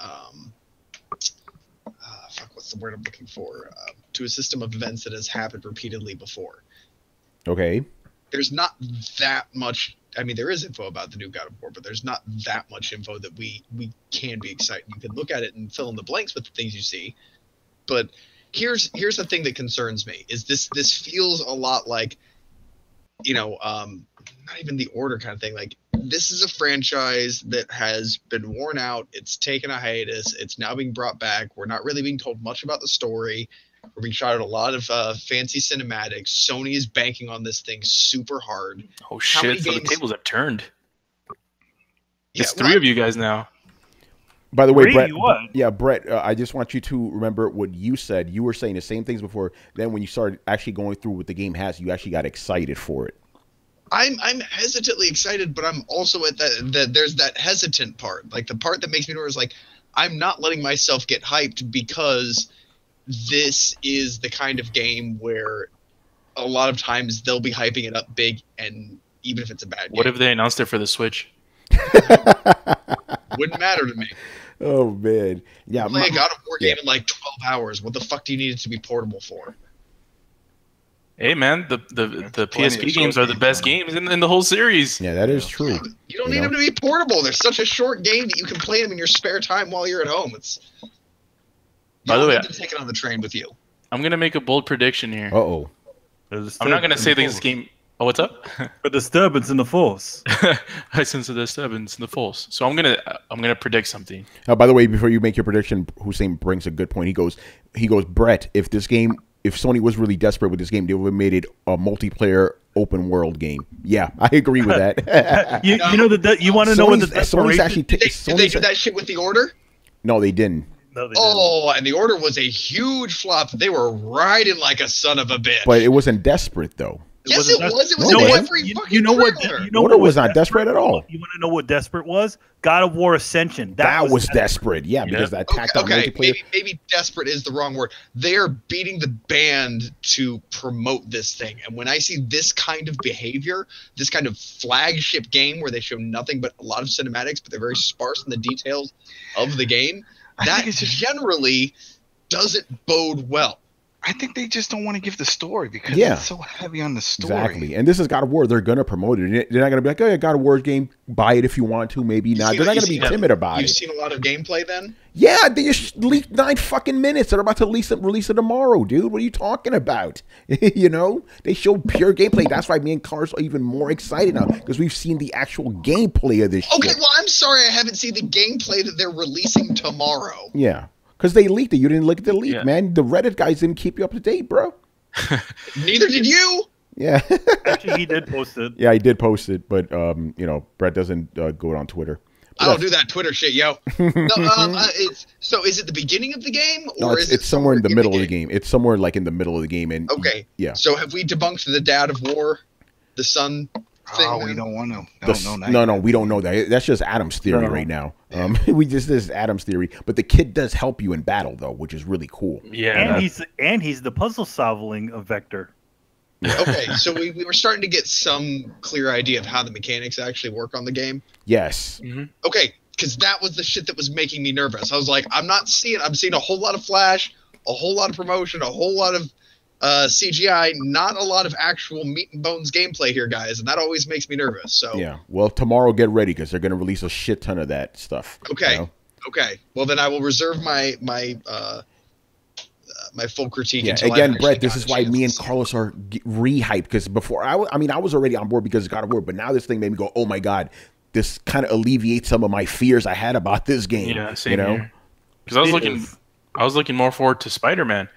what's the word I'm looking for? To a system of events that has happened repeatedly before. Okay. There's not that much. I mean, there is info about the new God of War, but there's not that much info that we can be excited. You can look at it and fill in the blanks with the things you see. But here's the thing that concerns me: is this feels a lot like, not even the Order kind of thing. Like, this is a franchise that has been worn out. It's taken a hiatus. It's now being brought back. We're not really being told much about the story. We're being shot at a lot of fancy cinematics. Sony is banking on this thing super hard. Oh shit! So the tables have turned. It's three of you guys now. By the way, Brett, I just want you to remember what you said. You were saying the same things before. Then when you started actually going through what the game has, you actually got excited for it. I'm hesitantly excited, but I'm also at that there's that hesitant part. Like, the part that makes me nervous, like, I'm not letting myself get hyped because this is the kind of game where a lot of times they'll be hyping it up big, and even if it's a bad game. What if they announced it for the Switch? Wouldn't matter to me. Oh man, yeah. Play a God of War game in like 12 hours. What the fuck do you need it to be portable for? Hey man, the PSP games are the best games in the whole series. Yeah, that is true. You don't need them to be portable. They're such a short game that you can play them in your spare time while you're at home. By the way, to take it on the train with you. I'm gonna make a bold prediction here. Uh-oh. I'm not gonna say this game. Oh, what's up? A disturbance in the force. I sense a disturbance in the force. So I'm gonna predict something. By the way, before you make your prediction, Hussein brings a good point. He goes, Brett, if this game if Sony was really desperate with this game, they would have made it a multiplayer open world game. Yeah, I agree with that. you know that you want to know what the Sony's actually did they do that shit with The Order? No, they didn't. No, they didn't. And The Order was a huge flop. They were riding like a son of a bitch. But it wasn't desperate though. Yes, it was. It was No, in it every fucking you know what? trailer. You know Order what was not desperate at all. You want to know what desperate was? God of War Ascension. That was desperate. Yeah, because that attacked on multiplayer. Maybe desperate is the wrong word. They are beating the band to promote this thing. And when I see this kind of behavior, this kind of flagship game where they show nothing but a lot of cinematics, but they're very sparse in the details of the game, that generally doesn't bode well. I think they just don't want to give the story because it's so heavy on the story. Exactly. And this is God of War. They're going to promote it. They're not going to be like, oh, yeah, God of War game. Buy it if you want to. Maybe not. They're not going to be timid about it. You've seen a lot of gameplay then? Yeah, they just leaked 9 fucking minutes. They're about to release it tomorrow, dude. What are you talking about? You know? They showed pure gameplay. That's why me and Cars are even more excited now because we've seen the actual gameplay of this shit. Okay, well, I'm sorry I haven't seen the gameplay that they're releasing tomorrow. Yeah. Because they leaked it. You didn't look at the leak, man. The Reddit guys didn't keep you up to date, bro. Neither did you. Yeah. Actually, he did post it. Yeah, he did post it, but you know, Brett doesn't go on Twitter. I don't do that Twitter shit, yo. No, so is it the beginning of the game, or no, it's somewhere in the middle of the game? It's somewhere like in the middle of the game, and yeah. So have we debunked the Dad of War, the son thing? Oh, we don't want to. No, we don't know that. That's just Adam's theory right now. This is Adam's theory, but the kid does help you in battle though, which is really cool. Yeah, and he's the puzzle solving vector. Okay, so we were starting to get some clear idea of how the mechanics actually work on the game. Yes. Mm-hmm. Okay, because that was the shit that was making me nervous. I was like, I'm seeing a whole lot of flash, a whole lot of promotion, a whole lot of CGI, not a lot of actual meat and bones gameplay here, guys, and that always makes me nervous. So yeah, well, tomorrow get ready because they're going to release a shit ton of that stuff. Okay, you know? Okay. Well, then I will reserve my full critique. Yeah, again, Brett, this is why me and Carlos are re-hyped because before I was already on board because of God of War, but now this thing made me go, oh my god, this kind of alleviates some of my fears I had about this game. Yeah, same here. Because I was looking more forward to Spider-Man.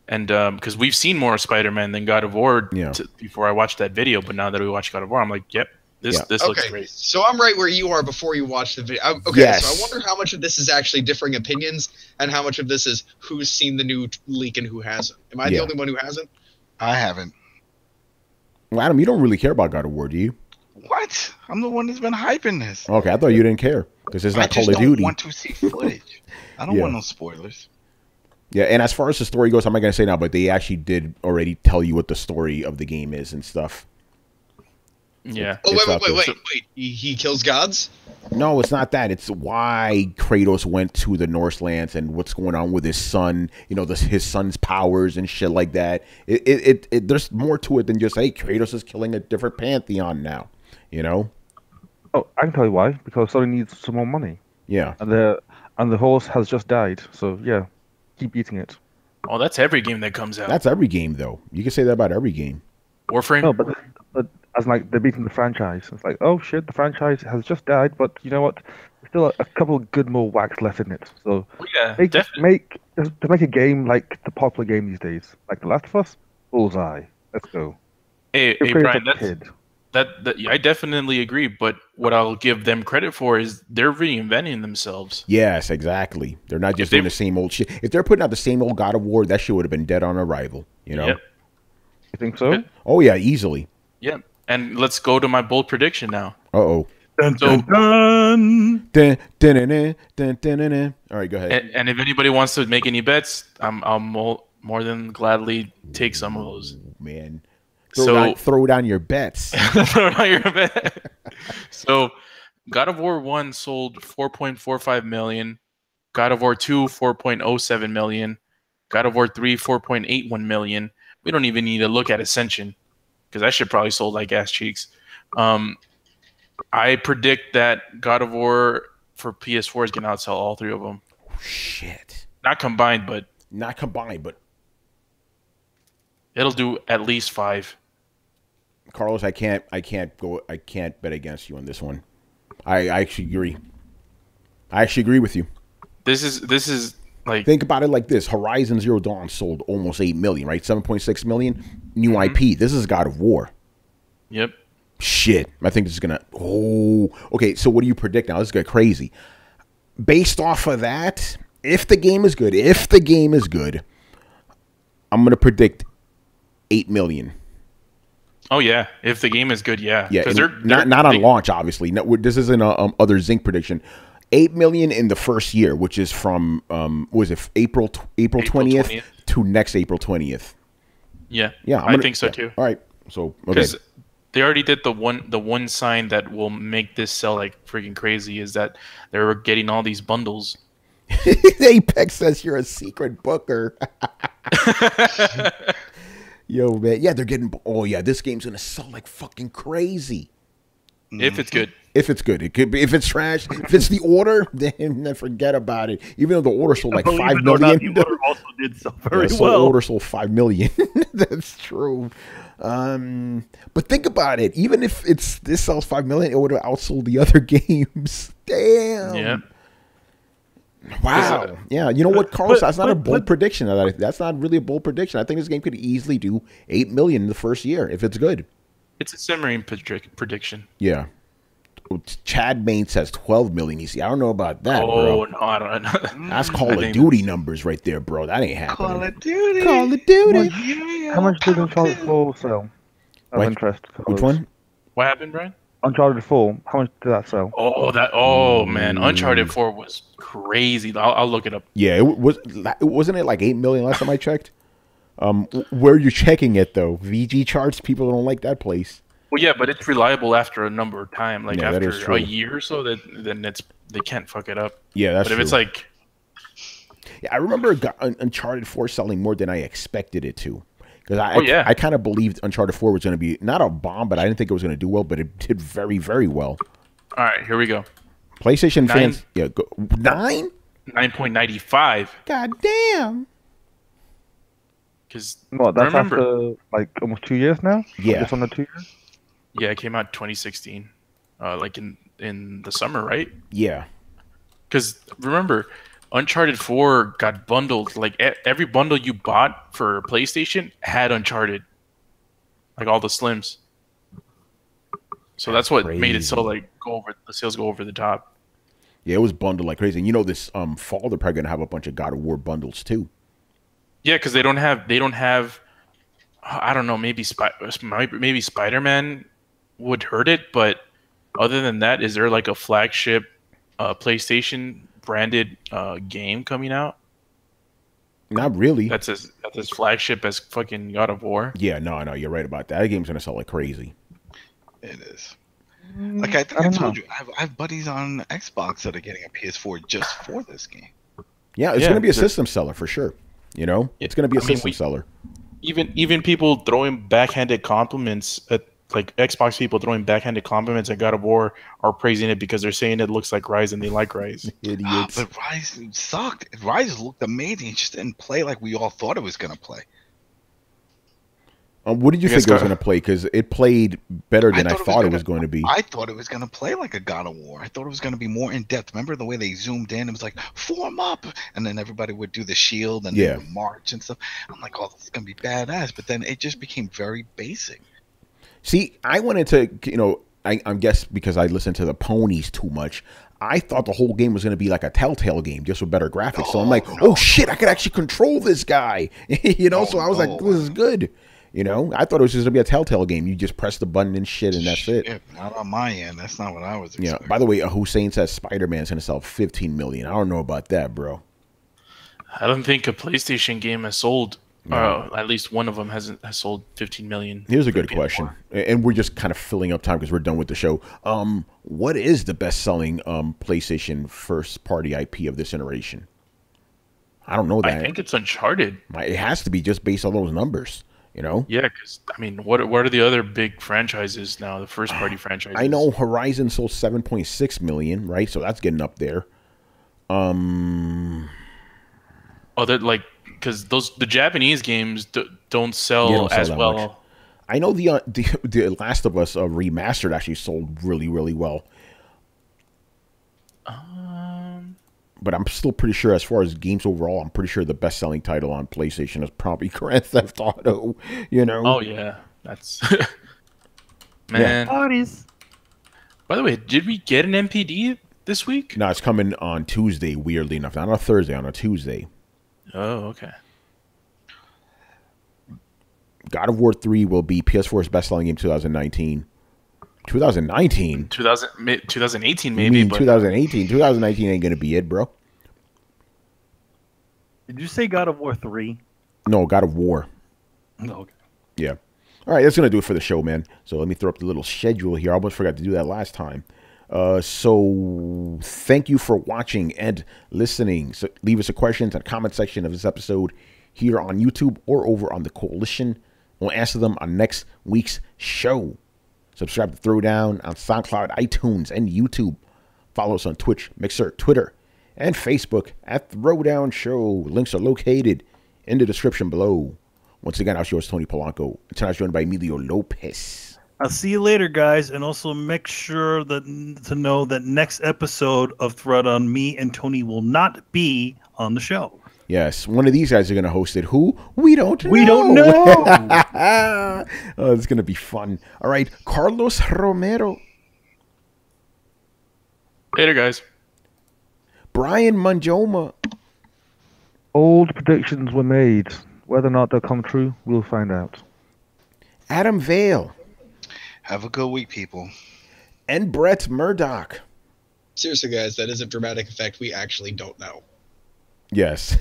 And because we've seen more Spider-Man than God of War before I watched that video, but now that we watched God of War, I'm like, yep, this looks great. So I'm right where you are before you watched the video. Okay, yes. So I wonder how much of this is actually differing opinions and how much of this is who's seen the new leak and who hasn't. Am I the only one who hasn't? I haven't. Well, Adam, you don't really care about God of War, do you? What? I'm the one that's been hyping this. Okay, I thought you didn't care because it's not Call of Duty. I just don't want to see footage. I don't want no spoilers. Yeah, and as far as the story goes, I'm not going to say now, but they actually did already tell you what the story of the game is and stuff. Yeah. Wait. He kills gods? No, it's not that. It's why Kratos went to the Northlands and what's going on with his son, you know, his son's powers and shit like that. There's more to it than just, hey, Kratos is killing a different pantheon now, you know? Oh, I can tell you why. Because Sony needs some more money. Yeah. And the horse has just died, so yeah. Keep eating it. Oh, that's every game that comes out. That's every game, though. You can say that about every game. Warframe? No, but as like they're beating the franchise. It's like, oh shit, the franchise has just died, but you know what? There's still a couple of good more wax left in it. So make a game like the popular game these days, like The Last of Us. Bullseye. Let's go. Hey Brian, I definitely agree, but what I'll give them credit for is they're reinventing themselves. Yes, exactly. They're not just doing the same old shit. If they're putting out the same old God of War, that shit would have been dead on arrival, you know? Yep. You think so? Oh, yeah, easily. Yeah. And let's go to my bold prediction now. Uh-oh. Dun, dun, dun. Dun, dun, dun, dun, dun, dun, dun. All right, go ahead. And if anybody wants to make any bets, I'll more than gladly take some of those. Man. Throw down your bets. Throw down your bet. So, God of War 1 sold 4.45 million. God of War 2, 4.07 million. God of War 3, 4.81 million. We don't even need to look at Ascension because that shit probably sold like ass cheeks. I predict that God of War for PS4 is going to outsell all three of them. Oh, shit. Not combined, but it'll do at least 5. Carlos, I can't bet against you on this one. I actually agree. I actually agree with you. This is Like, think about it like this: Horizon Zero Dawn sold almost 8 million, right? 7.6 million. New IP. This is God of War. Yep. Shit, I think this is gonna. Oh, okay. So what do you predict now? This is gonna get crazy. Based off of that, if the game is good, I'm gonna predict 8 million. Oh yeah, if the game is good, yeah. Yeah, Because they're not on launch, obviously. No, this isn't a other Zinc prediction. 8 million in the first year, which is from was it April 20th to next April 20th. Yeah, yeah, I think so too. All right, so okay. Because they already did the one sign that will make this sell like freaking crazy is that they're getting all these bundles. Apex says you're a secret booker. Yo, man. Yeah, they're getting... Oh, yeah, this game's going to sell like fucking crazy. If it's good. If it's good. It could be, if it's trash, if it's the order, then forget about it. Even though the order sold like 5 million. The order also did sell very well. well. The order sold 5 million. That's true. But think about it. Even if this sells 5 million, it would have outsold the other games. Damn. Yeah. Wow. Yeah. You know what, Carlos? That's not a bold prediction. That's not really a bold prediction. I think this game could easily do 8 million in the first year if it's good. It's a simmering prediction. Yeah. Chad Main says 12 million. You see, I don't know about that, bro. Oh, no, I don't know. That's Call of Duty numbers right there, bro. That ain't happening. Call of Duty. Call of Duty. How much did Uncharted 4 sell? Of interest. Which one? What happened, Brian? Uncharted 4. How much did that sell? Oh man, Uncharted 4 was crazy. I'll look it up. Yeah, wasn't it like 8 million last time I checked? Where are you checking it though? VG charts. People don't like that place. Well, yeah, but it's reliable after a number of time. Like Yeah, after a year or so, then they can't fuck it up. Yeah, that's true. But if it's like, yeah, I remember Uncharted 4 selling more than I expected it to. Because I kind of believed Uncharted 4 was going to be not a bomb, but I didn't think it was going to do well. But it did very, very well. All right, here we go. PlayStation fans, yeah, 9? 9.95. God damn. Because that's after like almost 2 years now. Yeah, just under 2 years. Yeah, it came out 2016, like in the summer, right? Yeah. Because remember, Uncharted 4 got bundled. Like every bundle you bought for PlayStation had Uncharted, like all the slims. So that's what made it so like the sales go over the top. Yeah, it was bundled like crazy. And you know, this fall they're probably gonna have a bunch of God of War bundles too. Yeah, because they don't have. I don't know. Maybe Spider-Man would hurt it, but other than that, is there like a flagship PlayStation branded game coming out? Not really. That's as flagship as fucking God of War. Yeah, no, you're right about that. That game's gonna sell like crazy. It is. Like I think I told you, I have buddies on Xbox that are getting a PS4 just for this game. Yeah, it's gonna be a system seller for sure. You know, it's gonna be a system seller. Even people throwing backhanded compliments at like Xbox people throwing backhanded compliments at God of War are praising it because they're saying it looks like Ryse and they like Ryse. Idiots. But Ryse sucked. Ryse looked amazing. It just didn't play like we all thought it was gonna play. What did you think it was going to play? Because it played better than I thought it was going to be. I thought it was going to play like a God of War. I thought it was going to be more in depth. Remember the way they zoomed in? It was like, form up. And then everybody would do the shield and they would march and stuff. I'm like, oh, this is going to be badass. But then it just became very basic. See, I wanted to, you know, I guess because I listened to the ponies too much, I thought the whole game was going to be like a Telltale game, just with better graphics. So I'm like, oh, shit, I could actually control this guy. You know, so I was like, this is good. You know, I thought it was just going to be a Telltale game. You just press the button and shit, and that's it. Not on my end. That's not what I was expecting. Yeah. By the way, Hussein says Spider-Man's going to sell 15 million. I don't know about that, bro. I don't think a PlayStation game has sold. At least one of them has sold 15 million. Here's a good question, and we're just kind of filling up time because we're done with the show. What is the best-selling PlayStation first-party IP of this iteration? I don't know that. I think it's Uncharted. It has to be just based on those numbers. You know? Yeah, because I mean, what are the other big franchises now? The first party franchises. I know Horizon sold 7.6 million, right? So that's getting up there. Oh, they're like because the Japanese games don't sell as well. Much. I know the Last of Us remastered actually sold really, really well. But I'm still pretty sure, as far as games overall, I'm pretty sure the best-selling title on PlayStation is probably Grand Theft Auto. You know? Oh yeah, that's man. Parties. By the way, did we get an MPD this week? No, it's coming on Tuesday. Weirdly enough, not on a Thursday, on a Tuesday. Oh, okay. God of War 3 will be PS4's best-selling game 2019. 2019? 2018 maybe. You mean but 2018? 2019 ain't gonna be it, bro. Did you say God of War 3? No, God of War. No. Okay. Yeah. All right, that's gonna do it for the show, man. So let me throw up the little schedule here. I almost forgot to do that last time. So thank you for watching and listening. So leave us a questions in the comment section of this episode here on YouTube or over on the Coalition. We'll answer them on next week's show. Subscribe to Throwdown on SoundCloud, iTunes, and YouTube. Follow us on Twitch, Mixer, Twitter, and Facebook at Throwdown Show. Links are located in the description below. Once again, I was yours, Tony Polanco. And tonight I was joined by Emilio Lopez. I'll see you later, guys. And also make sure to know that next episode of Throwdown, me and Tony will not be on the show. Yes, one of these guys are going to host it. Who? We don't know. We don't know. Oh, it's going to be fun. All right, Carlos Romero. later, guys. Brian Manjoma. Old predictions were made. Whether or not they'll come true, we'll find out. Adam Vale. Have a good week, people. And Brett Murdoch. Seriously, guys, that is a dramatic effect. We actually don't know. Yes.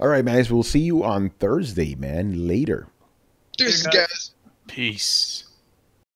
All right, man. We'll see you on Thursday, man. Later. Deuces, guys. Peace.